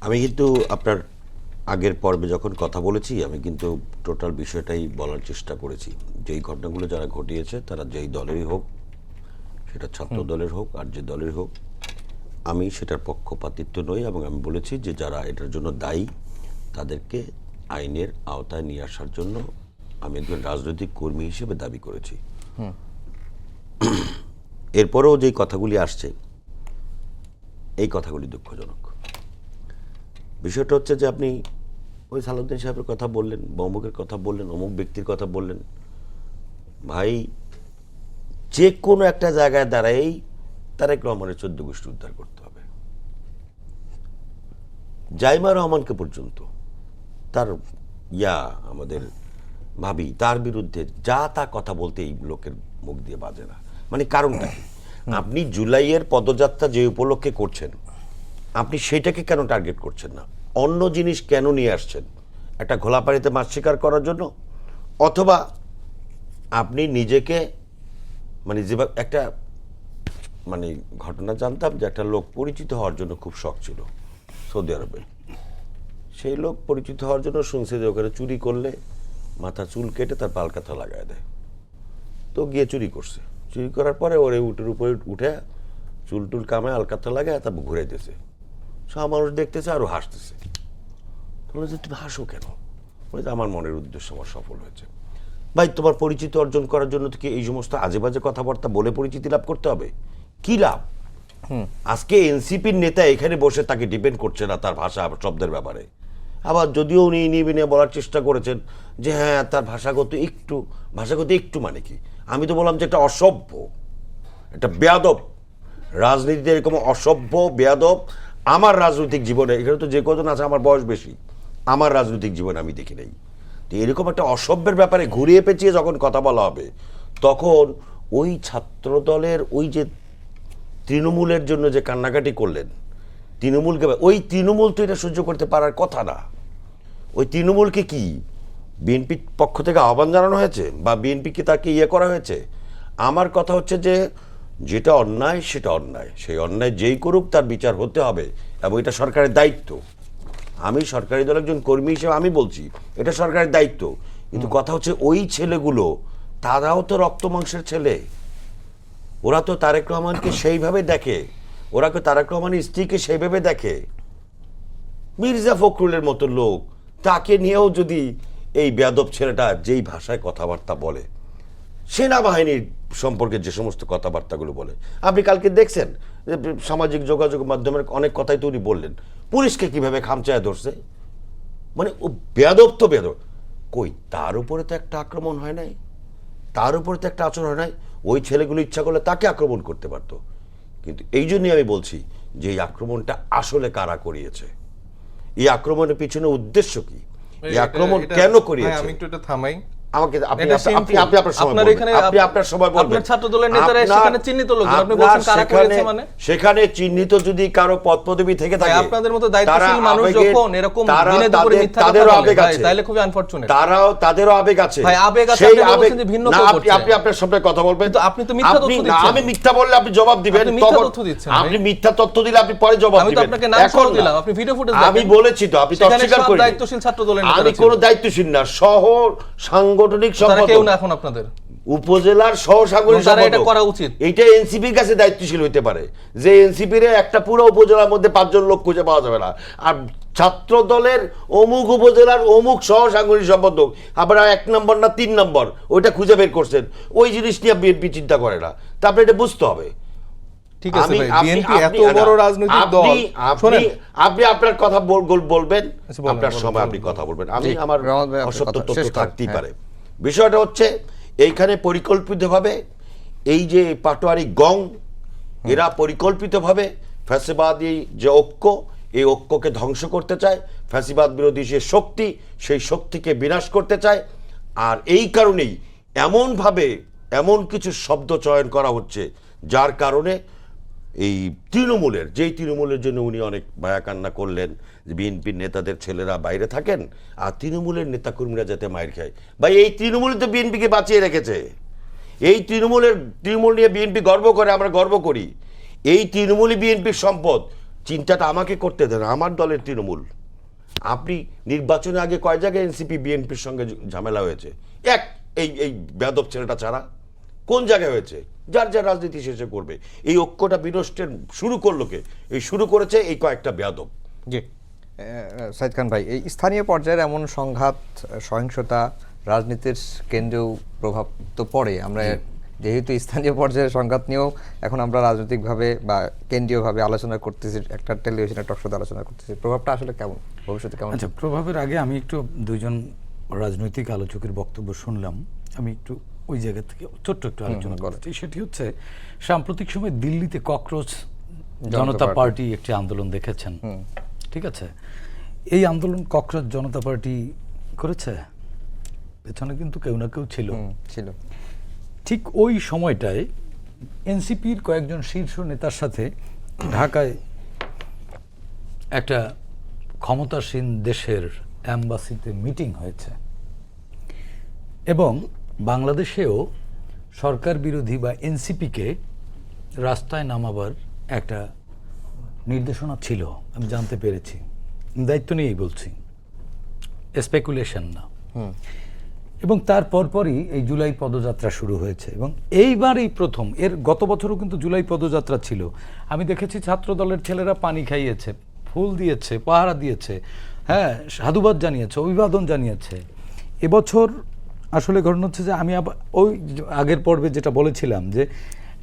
আমি কিন্তু আপনার আগের পর্বে যখন কথা বলেছি, আমি কিন্তু টোটাল বিষয়টাই বলার চেষ্টা করেছি। যেই ঘটনাগুলো যারা ঘটিয়েছে তারা যেই দলেরই হোক, সেটা ছাত্র দলের হোক আর যে দলের হোক, আমি সেটার পক্ষপাতিত্ব নই, এবং আমি বলেছি যে যারা এটার জন্য দায়ী তাদেরকে আইনের আওতায় নিয়ে আসার জন্য আমি একজন রাজনৈতিক কর্মী হিসেবে দাবি করেছি। এরপরেও যে কথাগুলি আসছে, এই কথাগুলি দুঃখজনক। বিষয়টা হচ্ছে যে আপনি ওই সালাউদ্দিন সাহেবের কথা বললেন, অমুকের কথা বললেন, অমুক ব্যক্তির কথা বললেন। ভাই, যে কোনো একটা জায়গায় দাঁড়াই তারেক রহমানের 14 গোষ্ঠী উদ্ধার করতে হবে। জাইমা রহমানকে পর্যন্ত তার আমাদের ভাবি, তার বিরুদ্ধে যা তা কথা বলতে এই লোকের মুখ দিয়ে বাজে না। মানে কারণটা কি? আপনি জুলাইয়ের পদযাত্রা যে উপলক্ষে করছেন, আপনি সেটাকে কেন টার্গেট করছেন না? অন্য জিনিস কেন নিয়ে আসছেন? একটা ঘোলাপাড়িতে মাছ শিকার করার জন্য? অথবা আপনি নিজেকে মানে যে একটা মানে ঘটনা জানতাম যে একটা লোক পরিচিত হওয়ার জন্য খুব শখ ছিল সৌদি আরবে। সেই লোক পরিচিত হওয়ার জন্য শুনছে যে ওখানে চুরি করলে মাথা চুল কেটে তার পালকাথা লাগায় দেয়। তো গিয়ে চুরি করছে। চুরি করার পরে ওরে উটের উপরে উঠে চুল টুল কামায় আলকাথা লাগায় তারপর ঘুরে দিয়েছে। সব মানুষ দেখতেছে আর হাসতেছে। বলে যে তুমি হাসো কেন? বলে যে আমার মনের উদ্দেশ্য আমার সফল হয়েছে। ভাই, তোমার পরিচিতি অর্জন করার জন্য কি এই সমস্ত আজে বাজে কথাবার্তা বলে পরিচিতি লাভ করতে হবে? কি লাভ? আজকে এনসিপির নেতা এখানে বসে তাকে ডিপেন্ড করছে না তার ভাষা শব্দের ব্যাপারে। আবার যদিও উনি নিয়ে বলার চেষ্টা করেছেন যে হ্যাঁ তার ভাষাগত একটু মানে কি? আমি তো বললাম যে একটা অসভ্য, একটা বেয়াদব রাজনীতিতে এরকম অসভ্য বেয়াদব আমার রাজনৈতিক জীবনে, এখানে তো যে কজন আছে আমার বয়স বেশি, আমার রাজনৈতিক জীবনে আমি দেখি নাই। তো এরকম একটা অসভ্যের ব্যাপারে ঘুরিয়ে পেঁচিয়ে যখন কথা বলা হবে, তখন ওই ছাত্রদলের ওই যে তৃণমূলের জন্য যে কান্নাকাটি করলেন, তৃণমূলকে, ওই তৃণমূল তো এটা সহ্য করতে পারার কথা না। ওই তৃণমূলকে কি বিএনপির পক্ষ থেকে আহ্বান জানানো হয়েছে বা বিএনপিকে তাকে ইয়ে করা হয়েছে? আমার কথা হচ্ছে যে যেটা অন্যায় সেটা অন্যায়, সেই অন্যায় যেই করুক তার বিচার হতে হবে, এবং এটা সরকারের দায়িত্ব। আমি সরকারি দলের একজন কর্মী হিসেবে আমি বলছি এটা সরকারের দায়িত্ব। কিন্তু কথা হচ্ছে ওই ছেলেগুলো তারাও তো রক্ত মাংসের ছেলে, ওরা তো তারেক রহমানকে সেইভাবে দেখে, ওরা তো তারেক রহমানের স্ত্রীকে সেইভাবে দেখে। মির্জা ফখরুলের মতো লোক, তাকে নিয়েও যদি এই বেয়াদব ছেলেটা যেই ভাষায় কথাবার্তা বলে, সেনাবাহিনীর সম্পর্কে যে সমস্ত কথাবার্তাগুলো বলে, আপনি কালকে দেখছেন যে সামাজিক যোগাযোগ মাধ্যমের অনেক কথাই তো উনি বললেন, পুলিশকে কিভাবে খামচায় ধরছে। মানে ও বেয়াদব তো বেয়াদব। কই তার উপরে তো একটা আক্রমণ হয় নাই, তার উপরে তো একটা আচরণ হয় নাই। ওই ছেলেগুলো ইচ্ছা করলে তাকে আক্রমণ করতে পারতো। কিন্তু এই জন্যই আমি বলছি যে এই আক্রমণটা আসলে কারা করিয়েছে, এই আক্রমণের পিছনে উদ্দেশ্য কি, এই আক্রমণ কেন করিয়েছে? আমি একটু এটা থামাই। আমাকে আপনি এটা আপনি shameful। আপনি আপনার সময় আপনার বলবেন। এখানে আপনি আপনার সময় বলবেন। আপনার ছাত্রদলের নেতারা আপনার- সেখানে চিহ্নিত লোকজন, আপনি আপনার বলছেন কারা সেখানে- করেছে মানে? সেখানে চিহ্নিত যদি কারো পদপদবি থেকে থাকে, আপনাদের মতো দায়িত্বশীল তারা মানুষ আবেগের- যখন এরকম তারা দিনে দুপুরে তাদের- মিথ্যা কথা তাদেরও বলে, আবেগ ভাই, আছে। তাহলে খুবই আনফরচুনেট। তাদেরও আবেগ আছে। ভাই, আবেগ আছে, সেই আপনি আবেগ বলছেন যে ভিন্ন না, কেউ আপনি করছে। আপনি আপনার সামনে কথা বলবেন। কিন্তু আপনি তো মিথ্যা তথ্য দিচ্ছেন। আমি মিথ্যা বললে আপনি জবাব দিবেন। আপনি মিথ্যা তখন তথ্য দিচ্ছেন, আপনি ভাই। মিথ্যা তথ্য দিলে আপনি পরে জবাব আমি তো দিবেন। আপনাকে নাম এখন সহ না। দিলাম, আপনি ভিডিও ফুটেজ আমি দেখেন। বলেছি তো, আপনি তো সেখানে অস্বীকার সব করেন। দায়িত্বশীল ছাত্রদলের আমি নেতারা কোনো ছিল। দায়িত্বশীল না, শহর সাংগঠনিক তারা সম্পাদক, কেউ না এখন আপনাদের। উপজেলার সহ সাংগঠনিক এবং তারা এটা সম্পাদক। করা উচিত। এটা এনসিপির কাছে দায়িত্বশীল হইতে পারে যে এনসিপির একটা পুরো উপজেলার মধ্যে 5 জন লোক খুঁজে পাওয়া যাবে না, আর ছাত্র দলের অমুক উপজেলার অমুক সহ সাংগঠনিক সম্পাদক আবার 1 নম্বর না 3 নম্বর ওইটা খুঁজে বের করছেন। ওই জিনিস নিয়ে বিএনপি চিন্তা করে না। তারপরে এটা বুঝতে হবে। ঠিক আছে ভাই, আপনি- বিএনপি এত আপনি- বড় রাজনৈতিক আপনি- দল। শোনেন, আপনি আপনার কথা বলবেন, আচ্ছা, বলেন, আপনার বলেন, সময় বলেন, আপনি বলেন। কথা বলবেন। আমি জি, আমার রহমত ভাই, আপনার অসত্য কথা তথ্য শেষ করেন। থাকতেই হ্যাঁ। পারে। বিষয়টা হচ্ছে এইখানে পরিকল্পিতভাবে এই যে পাটোয়ারি গং, এরা পরিকল্পিতভাবে ফ্যাসিবাদী যে ঐক্য, এই ঐক্যকে ধ্বংস করতে চায়। ফ্যাসিবাদ বিরোধী যে শক্তি, সেই শক্তিকে বিনাশ করতে চায়। আর এই কারণেই এমনভাবে এমন কিছু শব্দ চয়ন করা হচ্ছে, যার কারণে এই তৃণমূলের, যেই তৃণমূলের জন্য উনি অনেক মায়াকান্না করলেন যে বিএনপির নেতাদের ছেলেরা বাইরে থাকেন আর তৃণমূলের নেতাকর্মীরা যাতে মাইর খায়। ভাই, এই তৃণমূল তো বিএনপিকে বাঁচিয়ে রেখেছে। এই তৃণমূল নিয়ে বিএনপি গর্ব করে, আমরা গর্ব করি। এই তৃণমূলই বিএনপির সম্পদ। চিন্তাটা আমাকে করতে দেন, আমার দলের তৃণমূল। আপনি নির্বাচনের আগে কয় জায়গায় এনসিপি বিএনপির সঙ্গে ঝামেলা হয়েছে? এই বেয়াদব ছেলেটা ছাড়া কোন জায়গায় হয়েছে? যার যার রাজনীতি শেষে করবে। এই ঐক্যটা বিনষ্টের শুরু করলো কে? এই শুরু করেছে এই কয়েকটা বেয়াদব। জি, সাইদ খান ভাই, এই স্থানীয় পর্যায়ের এমন সংঘাত, সহিংসতা রাজনীতির কেন্দ্রেও প্রভাব তো পড়ে। আমরা যেহেতু স্থানীয় পর্যায়ের সংঘাত নিয়েও এখন আমরা রাজনৈতিকভাবে বা কেন্দ্রীয়ভাবে আলোচনা করতেছি, একটা টেলিভিশনের টকশোতে আলোচনা করতেছি, প্রভাবটা আসলে কেমন, ভবিষ্যতে কেমন? আচ্ছা, প্রভাবের আগে আমি একটু দুইজন রাজনৈতিক আলোচকের বক্তব্য শুনলাম, আমি একটু ওই জায়গা থেকে ছোট্ট একটু আলোচনা করতে। সেটি হচ্ছে সাম্প্রতিক সময় দিল্লিতে ককরোচ জনতা পার্টি একটি আন্দোলন দেখেছেন, ঠিক আছে? এই আন্দোলন ককরোচ জনতা পার্টি করেছে, পেছনে কিন্তু কেউ না কেউ ছিল। ছিল। ঠিক ওই সময়টায় এনসিপির কয়েকজন শীর্ষ নেতার সাথে ঢাকায় একটা ক্ষমতাসীন দেশের অ্যাম্বাসিতে মিটিং হয়েছে এবং বাংলাদেশেও সরকার বিরোধী বা এনসিপিকে রাস্তায় নামাবার একটা নির্দেশনা ছিল, আমি জানতে পেরেছি। দায়িত্ব নিয়েই বলছি, স্পেকুলেশন না। এবং তার পরপরই এই জুলাই পদযাত্রা শুরু হয়েছে এবং এইবারই প্রথম, এর গত বছরও কিন্তু জুলাই পদযাত্রা ছিল। আমি দেখেছি ছাত্র দলের ছেলেরা পানি খাইয়েছে, ফুল দিয়েছে, পাহারা দিয়েছে, হ্যাঁ, সাধুবাদ জানিয়েছে, অভিবাদন জানিয়েছে। এবছর আসলে ঘটনা হচ্ছে যে আমি ওই আগের পর্বে যেটা বলেছিলাম যে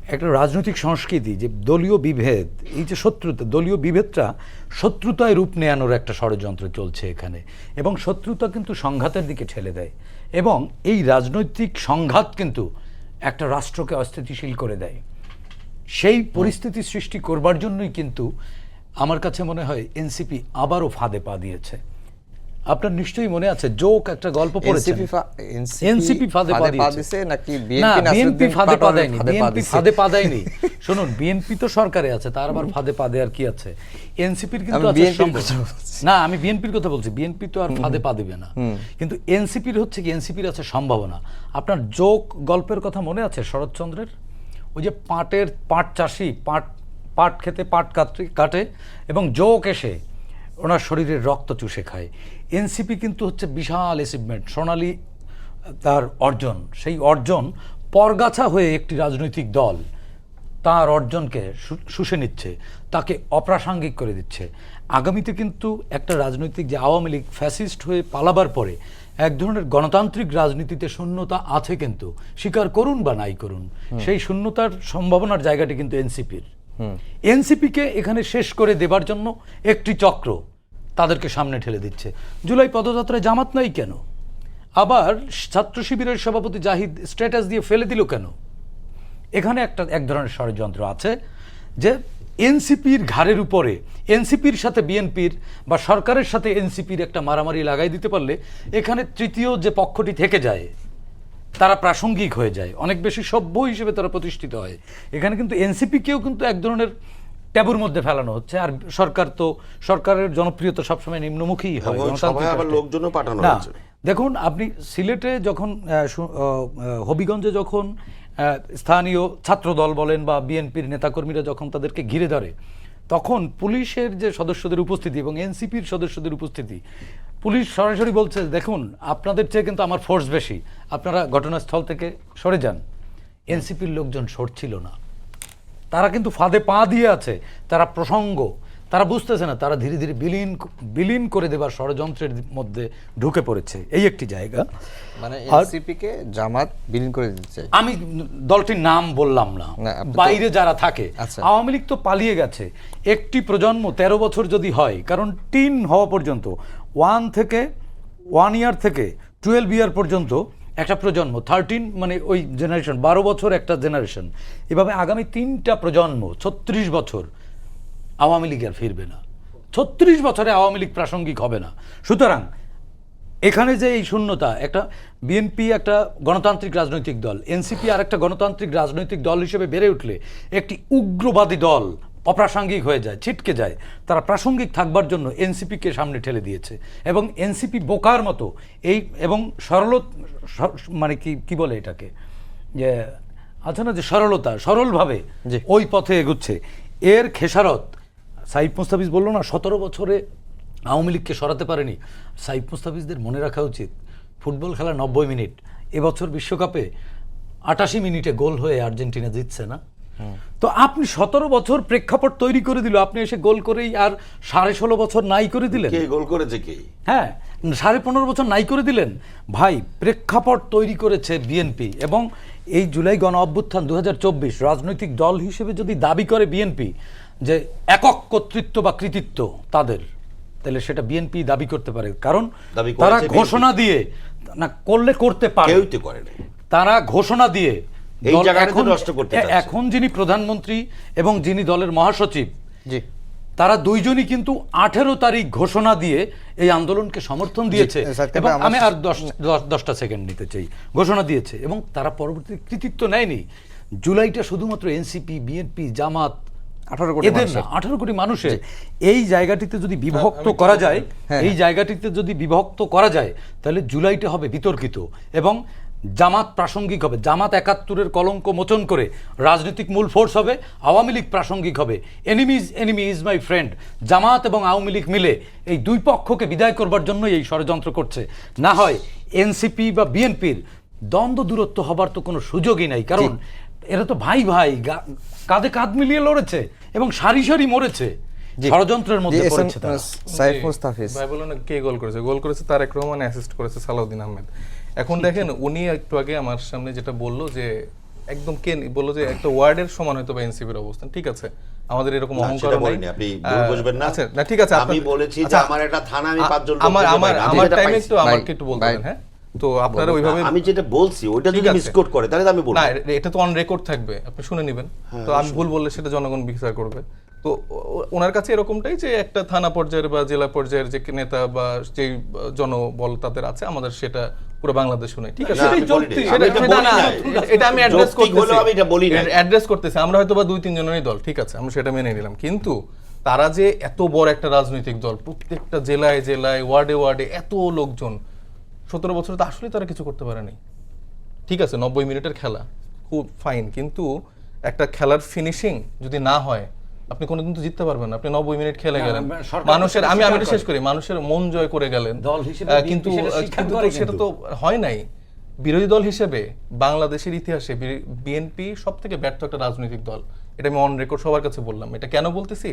একটা রাজনৈতিক সংস্কৃতি, যে দলীয় বিভেদ, এই যে শত্রুতা, দলীয় বিভেদটা শত্রুতায় রূপ নেয়ানোর একটা ষড়যন্ত্র চলছে এখানে, এবং শত্রুতা কিন্তু সংঘাতের দিকে ঠেলে দেয় এবং এই রাজনৈতিক সংঘাত কিন্তু একটা রাষ্ট্রকে অস্থিতিশীল করে দেয়। সেই পরিস্থিতি সৃষ্টি করবার জন্যই কিন্তু আমার কাছে মনে হয় এনসিপি আবারও ফাঁদে পা দিয়েছে। আপনার নিশ্চয়ই মনে আছে জোক একটা গল্প পড়েছেন। এনসিপি ফাঁদে পা দিয়েছে নাকি না, বিএনপি বিএনপি ফাঁদে পা দেয়নি, বিএনপি ফাঁদে পা দেয়নি। শুনুন, বিএনপি তো সরকারে আছে, তার আবার ফাঁদে পা দেওয়ার কি আছে? এনসিপির কিন্তু আছে সম্ভব। না, আমি বিএনপির কথা বলছি, বিএনপি তো আর ফাঁদে পা দেবে না, কিন্তু এনসিপির হচ্ছে কি, এনসিপির আছে সম্ভাবনা। আপনার জোক গল্পের কথা মনে আছে শরৎচন্দ্রের? ওই যে পাট চাষি পাট খেতে পাট কাটে এবং জোক এসে ওনার শরীরের রক্ত চুষে খায়। এনসিপি কিন্তু হচ্ছে বিশাল অ্যাচিভমেন্ট, সোনালী তার অর্জন। সেই অর্জন পরগাছা হয়ে একটি রাজনৈতিক দল তার অর্জনকে শুষে নিচ্ছে, তাকে অপ্রাসঙ্গিক করে দিচ্ছে। আগামীতে কিন্তু একটা রাজনৈতিক, যে আওয়ামী লীগ ফ্যাসিস্ট হয়ে পালাবার পরে এক ধরনের গণতান্ত্রিক রাজনীতিতে শূন্যতা আছে, কিন্তু স্বীকার করুন বা নাই করুন, সেই শূন্যতার সম্ভাবনার জায়গাটি কিন্তু এনসিপির। এনসিপিকে এখানে শেষ করে দেবার জন্য একটি চক্র তাদেরকে সামনে ঠেলে দিচ্ছে। জুলাই পদযাত্রায় জামাত নাই কেন? আবার ছাত্র শিবিরের সভাপতি জাহিদ স্ট্যাটাস দিয়ে ফেলে দিল কেন? এখানে এক ধরনের ষড়যন্ত্র আছে যে এনসিপির ঘাড়ের উপরে, এনসিপির সাথে বিএনপির বা সরকারের সাথে এনসিপির একটা মারামারি লাগাই দিতে পারলে এখানে তৃতীয় যে পক্ষটি থেকে যায় তারা প্রাসঙ্গিক হয়ে যায়, অনেক বেশি সভ্য হিসেবে তারা প্রতিষ্ঠিত হয়। এখানে কিন্তু এনসিপিকেও কিন্তু এক ধরনের ট্যাবুর মধ্যে ফেলানো হচ্ছে। আর সরকারের জনপ্রিয়তা সবসময় নিম্নমুখী হয়। লোকজনও পাঠানো না, হয়েছে। দেখুন আপনি সিলেটে যখন হবিগঞ্জে যখন স্থানীয় ছাত্রদল বলেন বা বিএনপির নেতাকর্মীরা যখন তাদেরকে ঘিরে ধরে, তখন পুলিশের যে সদস্যদের উপস্থিতি এবং এনসিপির সদস্যদের উপস্থিতি, পুলিশ সরাসরি বলছে, দেখুন আপনাদের চেয়ে কিন্তু আমার ফোর্স বেশি, আপনারা ঘটনাস্থল থেকে সরে যান। এনসিপির লোকজন সরছিল না, তারা কিন্তু ফাঁদে পা দিয়ে আছে। তারা তারা বুঝতেছে না, তারা ধীরে ধীরে বিলীন করে দেবার ষড়যন্ত্রের মধ্যে ঢুকে পড়েছে। এই একটি জায়গা। মানে এনসিপি কে জামাত বিলীন করে দিচ্ছে। আমি দলটির নাম বললাম না, বাইরে যারা থাকে। আওয়ামী লীগ তো পালিয়ে গেছে। একটি প্রজন্ম 13 বছর যদি হয়, কারণ টিন হওয়া পর্যন্ত 1 ইয়ার থেকে 12 ইয়ার পর্যন্ত একটা প্রজন্ম, 13 মানে ওই জেনারেশন, 12 বছর একটা জেনারেশন। এভাবে আগামী 3টা প্রজন্ম, 36 বছর আওয়ামী লীগ আর ফিরবে না। 36 বছরে আওয়ামী লীগ প্রাসঙ্গিক হবে না। সুতরাং এখানে যে এই শূন্যতা, একটা বিএনপি একটা গণতান্ত্রিক রাজনৈতিক দল, এনসিপি আর একটা গণতান্ত্রিক রাজনৈতিক দল হিসেবে বেড়ে উঠলে একটি উগ্রবাদী দল অপ্রাসঙ্গিক হয়ে যায়, ছিটকে যায়। তারা প্রাসঙ্গিক থাকবার জন্য এনসিপিকে সামনে ঠেলে দিয়েছে এবং এনসিপি বোকার মতো এবং মানে কি বলে এটাকে, যে আছে না যে সরলভাবে ওই পথে এগুচ্ছে। এর খেসারত সাইফ মুস্তাফিজ বললো না 17 বছরে আওয়ামী লীগকে সরাতে পারেনি। সাইফ মুস্তাফিজদের মনে রাখা উচিত, ফুটবল খেলা 90 মিনিট, এবছর বিশ্বকাপে 88 মিনিটে গোল হয়ে আর্জেন্টিনা জিতছে না? তো আপনি 17 বছর প্রেক্ষাপট তৈরি করে দিল, আপনি এসে গোল করেই আর 16.5 বছর নাই করে দিলেন। কে গোল করেছে? কে? হ্যাঁ, 15.5 বছর নাই করে দিলেন। ভাই, প্রেক্ষাপট তৈরি করেছে বিএনপি। এবং এই জুলাই গণ অভ্যুত্থান 2024 রাজনৈতিক দল হিসেবে যদি দাবি করে বিএনপি যে একক কর্তৃত্ব বা কৃতিত্ব তাদের, তাহলে সেটা বিএনপি দাবি করতে পারে। কারণ তারা ঘোষণা দিয়ে না করলে করতে পারে, কেউই করে না। তারা ঘোষণা দিয়ে এই জায়গাটা নষ্ট করতে চাচ্ছে। এখন যিনি প্রধানমন্ত্রী এবং যিনি দলের মহাসচিব, তারা দুইজনই কিন্তু 18 তারিখ ঘোষণা দিয়ে এই আন্দোলনকে সমর্থন দিয়েছে। এবং আমি আর 10টা সেকেন্ড নিতে চাই। ঘোষণা দিয়েছে এবং তারা পরবর্তী কৃতিত্ব নেয়নি। জুলাইটা শুধুমাত্র এনসিপি, বিএনপি, জামাত, 18 কোটি মানুষের এই জায়গাটিতে যদি বিভক্ত করা যায়, তাহলে জুলাইটা হবে বিতর্কিত এবং জামাত প্রাসঙ্গিক হবে। জামাত 71-এর কলঙ্ক মোচন করে রাজনৈতিক মূল ফোর্স হবে, আওয়ামী লীগ প্রাসঙ্গিক হবে। Enemy is my friend. Jamaat এবং আওয়ামী লীগ মিলে এই দুই পক্ষকে বিদায় করবার জন্য এই ষড়যন্ত্র করছে। না হয় এনসিপি বা বিএনপির দ্বন্দ্ব দূরত্ব হবার তো কোনো সুযোগই নাই, কারণ এরা তো ভাই কাঁধে কাঁধ মিলিয়ে লড়েছে এবং সারি সারি মরেছে। ষড়যন্ত্রের মধ্যে পড়েছে তারা। সাইফ মুস্তাফিজ ভাই বলো না কে গোল করেছে? গোল করেছে তারেক রহমান, অ্যাসিস্ট করেছে সালাউদ্দিন আহমেদ। এখন দেখেন, উনি একটু আগে আমার সামনে যেটা বললো যে একদম বললো যে একটা ওয়ার্ডের সমান হয়তো বা এনসিপির অবস্থান। ঠিক আছে, আমাদের এরকম অহংকার নাই। আপনি ভুল বুঝবেন না। আচ্ছা, না ঠিক আছে, আমি বলেছি যে আমার একটা থানা, আমি 5 জন লোক আমার টাইমে একটু আমাকে একটু বলতে দেন। হ্যাঁ, তো আপনারা ওইভাবে, আমি যেটা বলছি ওইটা যদি মিসকোট করে তাহলে আমি বলবো না, এটা তো অন রেকর্ড থাকবে, আপনি শুনে নেবেন। তো আমি ভুল বললে সেটা জনগণ বিচার করবে। তো ওনার কাছে এরকমটাই যে একটা থানা পর্যায়ের বা জেলা পর্যায়ের যে নেতা বা যে জনবল তাদের আছে, আমাদের সেটা পুরো বাংলাদেশে নেই, ঠিক আছে? না, আমি বলিনি। আমি এটা বলি নাই। এটা আমি অ্যাড্রেস যৌক্তিক হলেও আমি এটা বলি নাই। অ্যাড্রেস করতেছি, আমরা হয়তো বা 2-3 জনেরই দল, ঠিক আছে, আমরা সেটা মেনে নিলাম, কিন্তু তারা যে এত বড় একটা রাজনৈতিক দল, প্রত্যেকটা জেলায় জেলায় ওয়ার্ডে ওয়ার্ডে এত লোকজন, 17 বছরে তো আসলে তারা কিছু করতে পারেনি। ঠিক আছে, 90 মিনিটের খেলা খুব ফাইন, কিন্তু একটা খেলার ফিনিশিং যদি না হয় আপনি কোনোদিন তো জিততে পারবেন না। আপনি 90 মিনিট খেলে না, গেলেন, সরকার মানুষের, তো আমি স্বীকার এটা শেষ করে। করি, মানুষের মন জয় করে গেলেন, দল হিসেবে কিন্তু বিএনপি সেটা স্বীকার কিন্তু করে তো সেটা কিন্তু। তো হয় নাই। বিরোধী দল হিসেবে বাংলাদেশের ইতিহাসে বিএনপি সব থেকে ব্যর্থ একটা রাজনৈতিক দল, এটা আমি অন রেকর্ড সবার কাছে বললাম। এটা কেন বলতেছি,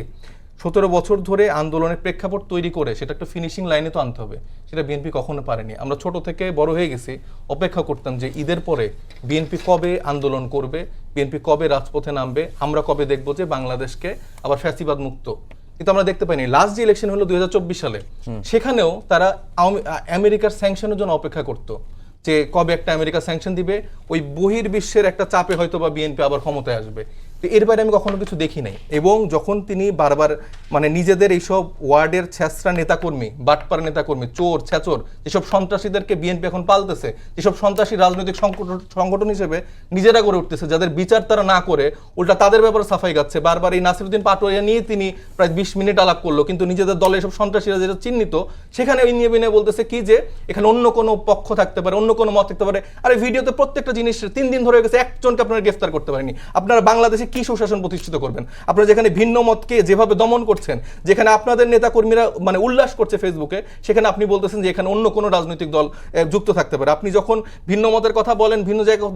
17 বছর ধরে আন্দোলনের প্রেক্ষাপট তৈরি করে সেটা একটা ফিনিশিং লাইনে তো আনতে হবে, সেটা বিএনপি কখনো পারেনি। আমরা ছোট থেকে বড় হয়ে গেছি, অপেক্ষা করতাম যে ঈদের পরে বিএনপি কবে আন্দোলন করবে, বিএনপি কবে রাজপথে নামবে, আমরা কবে দেখবো যে বাংলাদেশকে আবার ফ্যাসিবাদ মুক্ত। কিন্তু আমরা দেখতে পাইনি। লাস্ট যে ইলেকশন হলো 2024 সালে, সেখানেও তারা আমেরিকার স্যাংশনের জন্য অপেক্ষা করতো যে কবে একটা আমেরিকা স্যাংশন দিবে, ওই বহির্বিশ্বের একটা চাপে হয়তো বা বিএনপি আবার ক্ষমতায় আসবে। তো এর বাইরে আমি কখনো কিছু দেখি নাই। এবং যখন তিনি বারবার মানে নিজেদের এইসব ওয়ার্ডের ছেঁচড়া নেতাকর্মী, বাটপার নেতাকর্মী, চোর ছেচর, যেসব সন্ত্রাসীদেরকে বিএনপি এখন পালতেছে, যেসব সন্ত্রাসী রাজনৈতিক সংগঠন হিসেবে নিজেরা গড়ে উঠতেছে, যাদের বিচার তারা না করে উল্টা তাদের ব্যাপারে সাফাই গাচ্ছে, বারবার এই নাসিরউদ্দিন পাটোয়ারিয়া নিয়ে তিনি প্রায় 20 মিনিট আলাপ করলো, কিন্তু নিজেদের দলে এসব সন্ত্রাসীরা যেটা চিহ্নিত, সেখানে ওই নিয়ে বিনে বলতেছে কি যে এখানে অন্য কোনো পক্ষ থাকতে পারে, অন্য কোনো মত থাকতে পারে। আরে ভিডিওতে প্রত্যেকটা জিনিস 3 দিন ধরে গেছে, একজনকে আপনারা গ্রেফতার করতে পারেনি। আপনারা বাংলাদেশে কি সুশাসন প্রতিষ্ঠিত করবেন? আপনারা যেখানে ভিন্ন মতকে যেভাবে দমন করছেন, যেখানে আপনাদের নেতা কর্মীরা মানে উল্লাস করছে ফেসবুকে, সেখানে আপনি বলতেছেন যে এখানে অন্য কোনো রাজনৈতিক দল যুক্ত থাকতে পারে। আপনি যখন ভিন্ন মতের কথা বলেন, ভিন্ন জায়গায়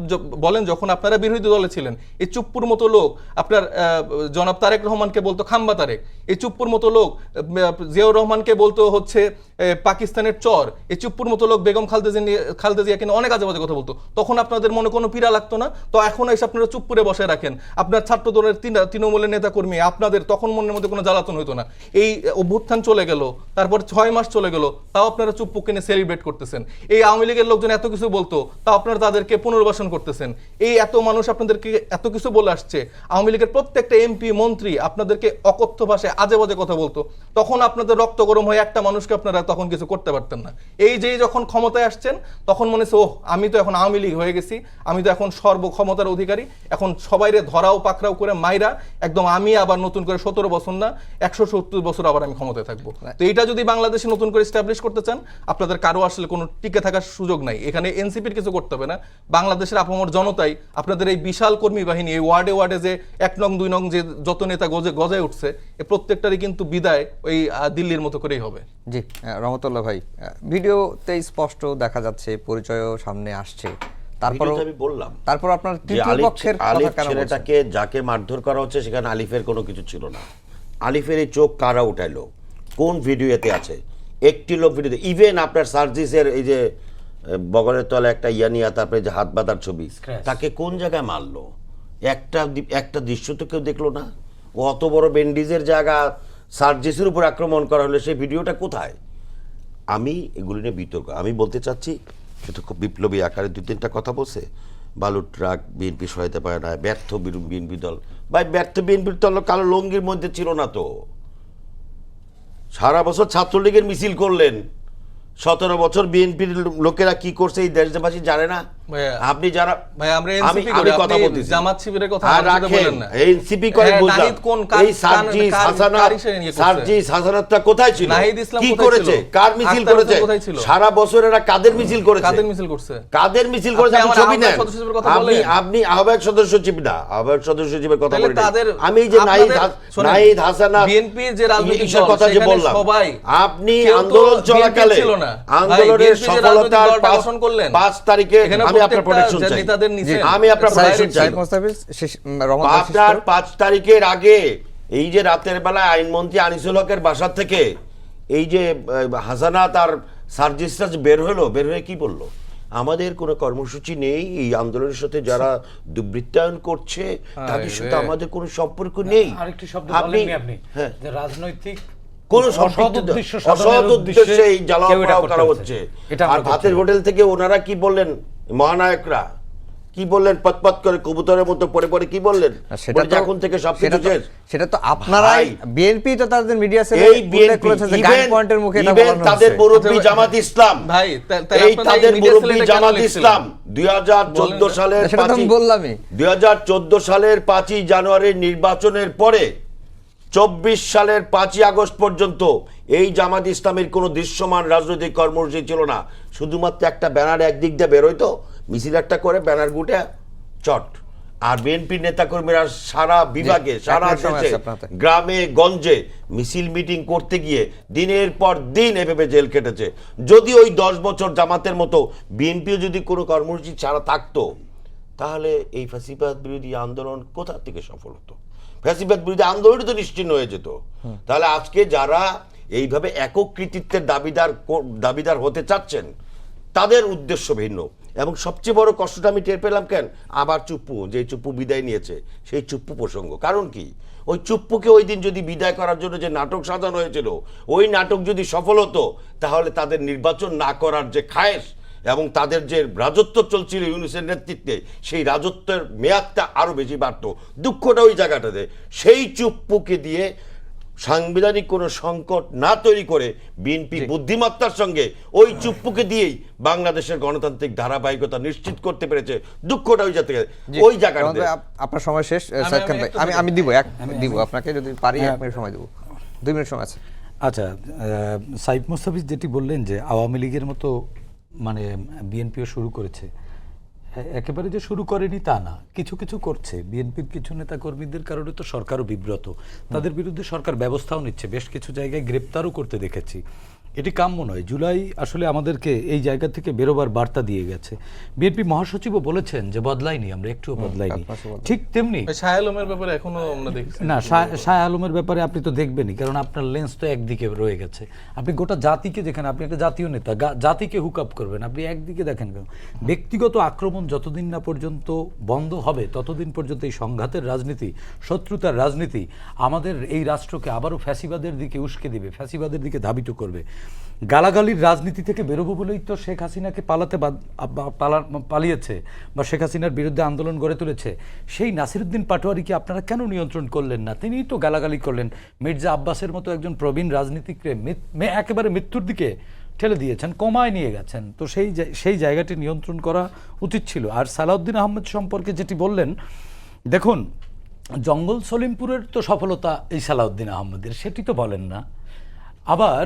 বলেন, যখন আপনারা বিরোধী দলে ছিলেন, এই চুপ্পুর মতো লোক আপনার জনাব তারেক রহমানকে বলতো খাম্বা তারেক, এই চুপ্পুর মতো লোক জিয়াউর রহমানকে বলতো হচ্ছে পাকিস্তানের চর, এই চুপ্পুর মতো লোক বেগম খালেদা জিয়া কিন্তু অনেক আজে বাজে কথা বলতো। তখন আপনাদের মনে কোনো পীড়া লাগতো না, তো এখন এসে আপনারা চুপ করে বসে রাখেন। আপনার ছাত্র দলের তৃণমূলের নেতা কর্মী, আপনাদের তখন মনের মধ্যে কোনো জ্বালাতন হইতো না। এই অভ্যুত্থান চলে গেল, তারপর 6 মাস চলে গেল, তাও আপনারা চুপ কিনে সেলিব্রেট করতেছেন। এই আওয়ামী লীগের লোকজন এত কিছু বলতো, তাও আপনারা তাদেরকে পুনর্বাসন করতেছেন। এই এত মানুষ আপনাদেরকে এত কিছু বলে আসছে, আওয়ামী লীগের প্রত্যেকটা এমপি মন্ত্রী আপনাদেরকে অকথ্য ভাষায় আজে বাজে কথা বলতো, তখন আপনাদের রক্ত গরম হয়ে একটা মানুষকে আপনারা তখন কিছু করতে পারতেন না। এই যে যখন ক্ষমতায় আসছেন, তখন মনে হচ্ছে ওহ আমি তো এখন আওয়ামী লীগ হয়ে গেছি, আমি তো এখন সর্বক্ষমতার অধিকারী, এখন সবাইরে ধরাও পাকড়াও করে মাইরা একদম আমি আবার নতুন করে 17 বছর না 170 বছর আবার আমি ক্ষমতায় থাকবো। তো এটা যদি বাংলাদেশে নতুন করে এস্টাবলিশ করতে চান, আপনাদের কারো আসলে কোনো টিকে থাকার সুযোগ নাই। এখানে এনসিপির কিছু করতে হবে না, বাংলাদেশের আপামর জনতাই আপনাদের এই বিশাল কর্মী বাহিনী, এই ওয়ার্ডে ওয়ার্ডে যে 1 নং 2 নং যে যত নেতা গজায় উঠছে, এই প্রত্যেকটারই কিন্তু বিদায় ওই দিল্লির মতো করেই হবে। জি রহমতুল্লাহ ভাই, ভিডিওতে স্পষ্ট দেখা যাচ্ছে, পরিচয়ও সামনে আসছে, তারপর ভিডিওতে আমি বললাম তারপর আপনার যে তৃতীয় পক্ষের কথা আলিফ কেন বলছেন? ছেলেটাকে যাকে মারধর করা হচ্ছে সেখানে আলিফের কোনো কিছু ছিল না। আলিফের এই চোখ কারা উঠাইলো, কোন ভিডিওতে আছে? একটি লোক ভিডিওতে, ইভেন আপনার সার্জিসের এই যে বগলের তলে একটা ইয়ানিয়া, তারপরে যে হাত বাঁধার ছবি, তাকে কোন জায়গায় মারলো? একটা দৃশ্য তো কেউ দেখলো না। ও অত বড় ব্যান্ডিজের জায়গা সার্জিসের উপর আক্রমণ করা হলো, সেই ভিডিওটা কোথায়? আমি এগুলি নিয়ে বিতর্ক, আমি বলতে চাচ্ছি সেটা খুব বিপ্লবী আকারে 2-3টা কথা বলছে। বালুর ট্রাক বিএনপি সহায়তা পায় না, ব্যর্থ বিএনপি দল। ভাই ব্যর্থ বিএনপির দল কালো লঙ্গির মধ্যে ছিল না তো। সারা বছর ছাত্রলীগের মিছিল করলেন, 17 বছর বিএনপির লোকেরা কি করছে এই দেশবাসী জানে না? আপনি যারা ভাই আমরা এনসিপি করি, কথা বলতেছি, জামাত শিবিরের কথা আর আমাদের সাথে বলেন না। এনসিপি করে বুঝলাম, এই সার্জিস হাসানাতটা কোথায় ছিল? কি করেছে? কার মিছিল করেছে? সারা বছর এরা কাদের মিছিল করেছে? কাদের মিছিল করছে? কাদের মিছিল করেছে? আপনি ছবি নেন, আপনি আহ্বায়ক সদস্য সচিব না, আহ্বায়ক সদস্য সচিবের কথা বলেন। আমি যে নাহিদ হাসানা বিএনপির যে রাজনৈতিক দল, কথা যে বললাম, সবাই আপনি আন্দোলন চলাকালে আন্দোলনের সফলতার 5 তারিখে আমি আপনার প্রোটেকশন চাই, আমি আপনার প্রোটেকশন চাই। আপনার 5 তারিখের আগে এই যে রাতের বেলায় আইনমন্ত্রী আনিসুল হকের বাসা থেকে এই যে হাসানাত আর সার্জিসটা বের হয়ে কি বললো? আমাদের কোনো কর্মসূচি নেই, এই আন্দোলনের সাথে যারা দুর্বৃত্তায়ন করছে তাদের সাথে আমাদের কোনো সম্পর্ক নেই। আরেকটি শব্দ বলেননি আপনি, যে রাজনৈতিক কোন অসৎ উদ্দেশ্যে এই জ্বালাও করা হচ্ছে। আর ভাতের হোটেল থেকে ওনারা কি বললেন, মহানায়করা কি বললেন পতপত করে কবুতরের মতো পড়ে পড়ে কি বললেন? সেটা বলে যে তো এখন থেকে সবকিছু শেষ। সেটা তো আপনারাই, ভাই, বিএনপি তো তাদের মিডিয়া সেলে এই উল্লেখ বিএনপি করেছে যে গান পয়েন্টের মুখে এটা বলানো তাদের হচ্ছে। মুরব্বী জামাত ইসলাম, ভাই, তাহলে এই আপনারা তাদের এই media মুরব্বী cell-এ কেন জামাত লিখছিলেন? ইসলাম 2014 সালের সেটা তো আমি বললামই। 2014 সালের 5ই জানুয়ারির নির্বাচনের পরে 24 সালের 5ই আগস্ট পর্যন্ত এই জামাত ইসলামের কোনো দৃশ্যমান রাজনৈতিক কর্মসূচি ছিল না। শুধুমাত্র একটা ব্যানার একদিক দিয়ে বেরোইতো, মিছিল একটা করে ব্যানার গুটে চট। আর বিএনপির নেতাকর্মীরা সারা বিভাগে, সারা এক মিনিট সময় দেশে, আছে আপনার হাতে। গ্রামে গঞ্জে মিছিল মিটিং করতে গিয়ে দিনের পর দিন এভাবে জেল কেটেছে। যদি ওই 10 বছর জামাতের মতো বিএনপিও যদি কোনো কর্মসূচি ছাড়া থাকতো, তাহলে এই ফ্যাসিবাদ বিরোধী আন্দোলন কোথা থেকে সফল হতো? ফ্যাসিবাদ বিরোধী আন্দোলনই তো নিশ্চিহ্ন হয়ে যেত। তাহলে আজকে যারা এইভাবে একক কৃতিত্বের দাবিদার হতে চাচ্ছেন, তাদের উদ্দেশ্য ভিন্ন। এবং সবচেয়ে বড় কষ্টটা আমি টের পেলাম কেন, আবার চুপ্পু, যে চুপ্পু বিদায় নিয়েছে, সেই চুপ্পু প্রসঙ্গ। কারণ কি, ওই চুপ্পুকে ওই দিন যদি বিদায় করার জন্য যে নাটক সাজানো হয়েছিল, ওই নাটক যদি সফল হতো, তাহলে তাদের নির্বাচন না করার যে খায়েশ এবং তাদের যে রাজত্ব চলছিল ইউনূসের নেতৃত্বে, সেই রাজত্বের মেয়াদটা আরো বেশি বাড়তো। দুঃখটা ওই জায়গাটাতে, সেই চুপ্পুকে দিয়ে সাংবিধানিক কোনো সংকট না তৈরি করে বিএনপি বুদ্ধিমত্তার সঙ্গে ওই চুপ্পুকে দিয়েই বাংলাদেশের গণতান্ত্রিক ধারাবাহিকতা নিশ্চিত করতে পেরেছে। দুঃখটা ওই জায়গা থেকে, ওই জায়গাটাতে। আপনার সময় শেষ সাইদ খান ভাই, আমি দিব আপনাকে, যদি পারি 1 মিনিট সময় দেব, 2 মিনিট সময় আছে। আচ্ছা, সাইফ মুস্তাফিজ যেটি বললেন যে আওয়ামী লীগের মতো মানে বিএনপিও শুরু করেছে, একেবারে যে শুরু করেনি তা না, কিছু কিছু করছে। বিএনপির কিছু নেতা কর্মীদের কারণে তো সরকারও বিব্রত, তাদের বিরুদ্ধে সরকার ব্যবস্থাও নিচ্ছে, বেশ কিছু জায়গায় গ্রেপ্তারও করতে দেখেছি। এটি কাম্য নয়। জুলাই আসলে আমাদেরকে এই জায়গা থেকে বেরোবার বার্তা দিয়ে গেছে। বিএনপি মহাসচিবও বলেছেন যে বদলাইনি, আমরা একটুও বদলাইনি। ঠিক তেমনি শাহ আলমের ব্যাপারে এখনো আমরা দেখছি না, শাহ আলমের ব্যাপারে আপনি তো দেখবেনই, কারণ আপনার লেন্স তো একদিকে রয়ে গেছে। আপনি গোটা জাতিকে, যেখানে আপনি একটা জাতীয় নেতা, জাতিকে হুক আপ করবেন, আপনি একদিকে দেখেন কেন? ব্যক্তিগত আক্রমণ যতদিন না পর্যন্ত বন্ধ হবে, ততদিন পর্যন্ত এই সংঘাতের রাজনীতি, শত্রুতার রাজনীতি আমাদের এই রাষ্ট্রকে আবারও ফ্যাসিবাদের দিকে উস্কে দিবে, ফ্যাসিবাদের দিকে ধাবিত করবে। গালাগালির রাজনীতি থেকে বেরোবো বলেই তো শেখ হাসিনাকে পালিয়েছে বা শেখ হাসিনার বিরুদ্ধে আন্দোলন গড়ে তুলেছে। সেই নাসিরুদ্দিন পাটোয়ারিকে আপনারা কেন নিয়ন্ত্রণ করলেন না? তিনিই তো গালাগালি করলেন। মির্জা আব্বাসের মতো একজন প্রবীণ রাজনীতিককে একেবারে মৃত্যুর দিকে ঠেলে দিয়েছেন, কমায় নিয়ে গেছেন। তো সেই জায়গাটি নিয়ন্ত্রণ করা উচিত ছিল। আর সালাউদ্দিন আহমেদ সম্পর্কে যেটি বললেন, দেখুন, জঙ্গল সলিমপুরের তো সফলতা এই সালাউদ্দিন আহমেদের, সেটি তো বলেন না। আবার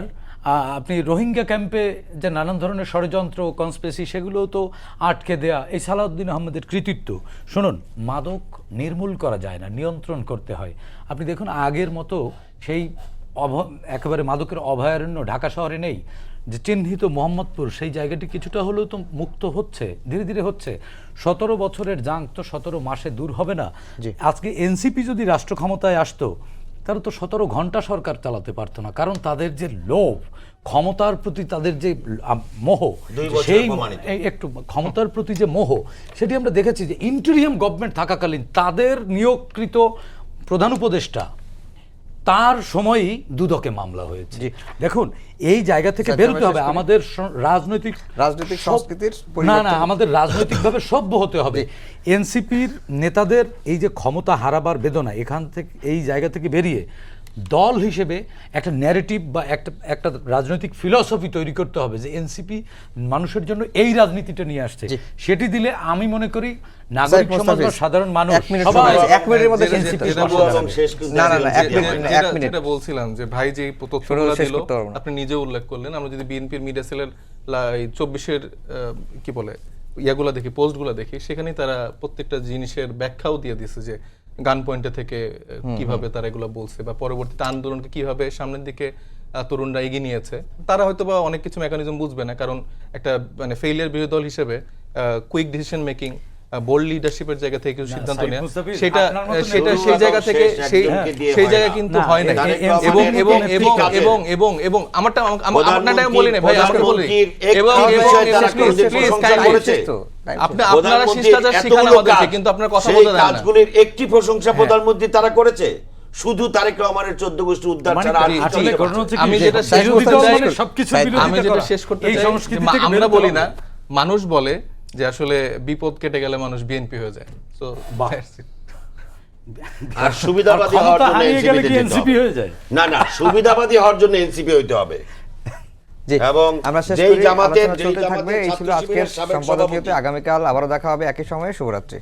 আপনি রোহিঙ্গা ক্যাম্পে যে নানান ধরনের ষড়যন্ত্র, কনস্পিরেসি, সেগুলোও তো আটকে দেয়া এই সালাউদ্দিন আহমেদের কৃতিত্ব। শুনুন, মাদক নির্মূল করা যায় না, নিয়ন্ত্রণ করতে হয়। আপনি দেখুন, আগের মতো সেই একেবারে মাদকের অভয়ারণ্য ঢাকা শহরে নেই। যে চিহ্নিত মোহাম্মদপুর, সেই জায়গাটি কিছুটা হলেও তো মুক্ত হচ্ছে, ধীরে ধীরে হচ্ছে। 17 বছরের জাঙ্ক তো 17 মাসে দূর হবে না। আজকে এনসিপি যদি রাষ্ট্র ক্ষমতায় আসতো, তারা তো 17 ঘন্টা সরকার চালাতে পারতো না। কারণ তাদের যে লোভ, ক্ষমতার প্রতি তাদের যে মোহ, সেই একটু ক্ষমতার প্রতি যে মোহ, সেটি আমরা দেখেছি যে ইন্টেরিয়াম গভর্নমেন্ট থাকাকালীন তাদের নিয়োগকৃত প্রধান উপদেষ্টা, তার সময়ই দুদকে মামলা হয়েছে। দেখুন, এই জায়গা থেকে বেরোতে হবে। আমাদের রাজনৈতিক সংস্কৃতির না, আমাদের রাজনৈতিকভাবে সভ্য হতে হবে। এনসিপির নেতাদের এই যে ক্ষমতা হারাবার বেদনা, এখান থেকে, এই জায়গা থেকে বেরিয়ে দল হিসেবে একটা ন্যারেটিভ বা একটা রাজনৈতিক ফিলসফি তৈরি করতে হবে যে এনসিপি মানুষের জন্য এই রাজনীতিটা নিয়ে আসছে। সেটি দিলে আমি মনে করি নাগরিক সমাজ বা সাধারণ মানুষ যেটা বলছিলাম যে ভাই যে তথ্যগুলো দিল, আপনি নিজে উল্লেখ করলেন, আমরা যদি বিএনপির মিডিয়া সেলের 24-এর কি বলে ইয়াগুলা দেখি, পোস্টগুলো দেখি, সেখানেই তারা প্রত্যেকটা জিনিসের ব্যাখ্যাও দিয়ে দিচ্ছে যে গান পয়েন্টে থেকে কিভাবে তারা এগুলো বলছে বা পরবর্তীতে আন্দোলনকে কিভাবে সামনের দিকে তরুণরা এগিয়ে নিয়েছে। তারা হয়তো বা অনেক কিছু মেকানিজম বুঝবে না, কারণ একটা মানে ফেইলিয়ার বিরোধী দল হিসেবে কুইক ডিসিশন মেকিং, বোল্ড লিডারশিপের জায়গা থেকে কিছু সিদ্ধান্ত নেওয়া, সেটা সেই জায়গা থেকে সেই জায়গা কিন্তু হয় না। এবং এবং এবং এবং এবং এবং আমারটা বলি না ভাই, আমাকে বলি, এবং আপনারা শিষ্টাচার শিখান আমাদেরকে, কিন্তু আপনার কথা বলতে দেন না। কাজগুলির একটি প্রশংসা প্রধানমন্ত্রী তারা করেছে, শুধু তারেক রহমানের 14 গোষ্ঠী উদ্ধার ছাড়া। আমি যেটা শেষ করতে চাই, আমরা বলি না, মানুষ বলে যে আসলে বিপদ কেটে গেলে মানুষ বিএনপি হয়ে যায়। সো আর সুবিধাবাদী আর হওয়ার ক্ষমতা জন্য হারিয়ে গেলে এনসিপি কি এনসিপি হয়ে যায়? না না, সুবিধাবাদী হওয়ার জন্য এনসিপি হইতে হবে। জি, এবং আমরা শেষ যেই করি, জামাতের আলোচনা চলতে থাকবে। এই ছিল ছাত্র আজকের শিবিরের সাবেক সম্পাদকীয়তে। সভাপতি। আগামীকাল আবারও দেখা হবে একই সময়ে। শুভরাত্রি।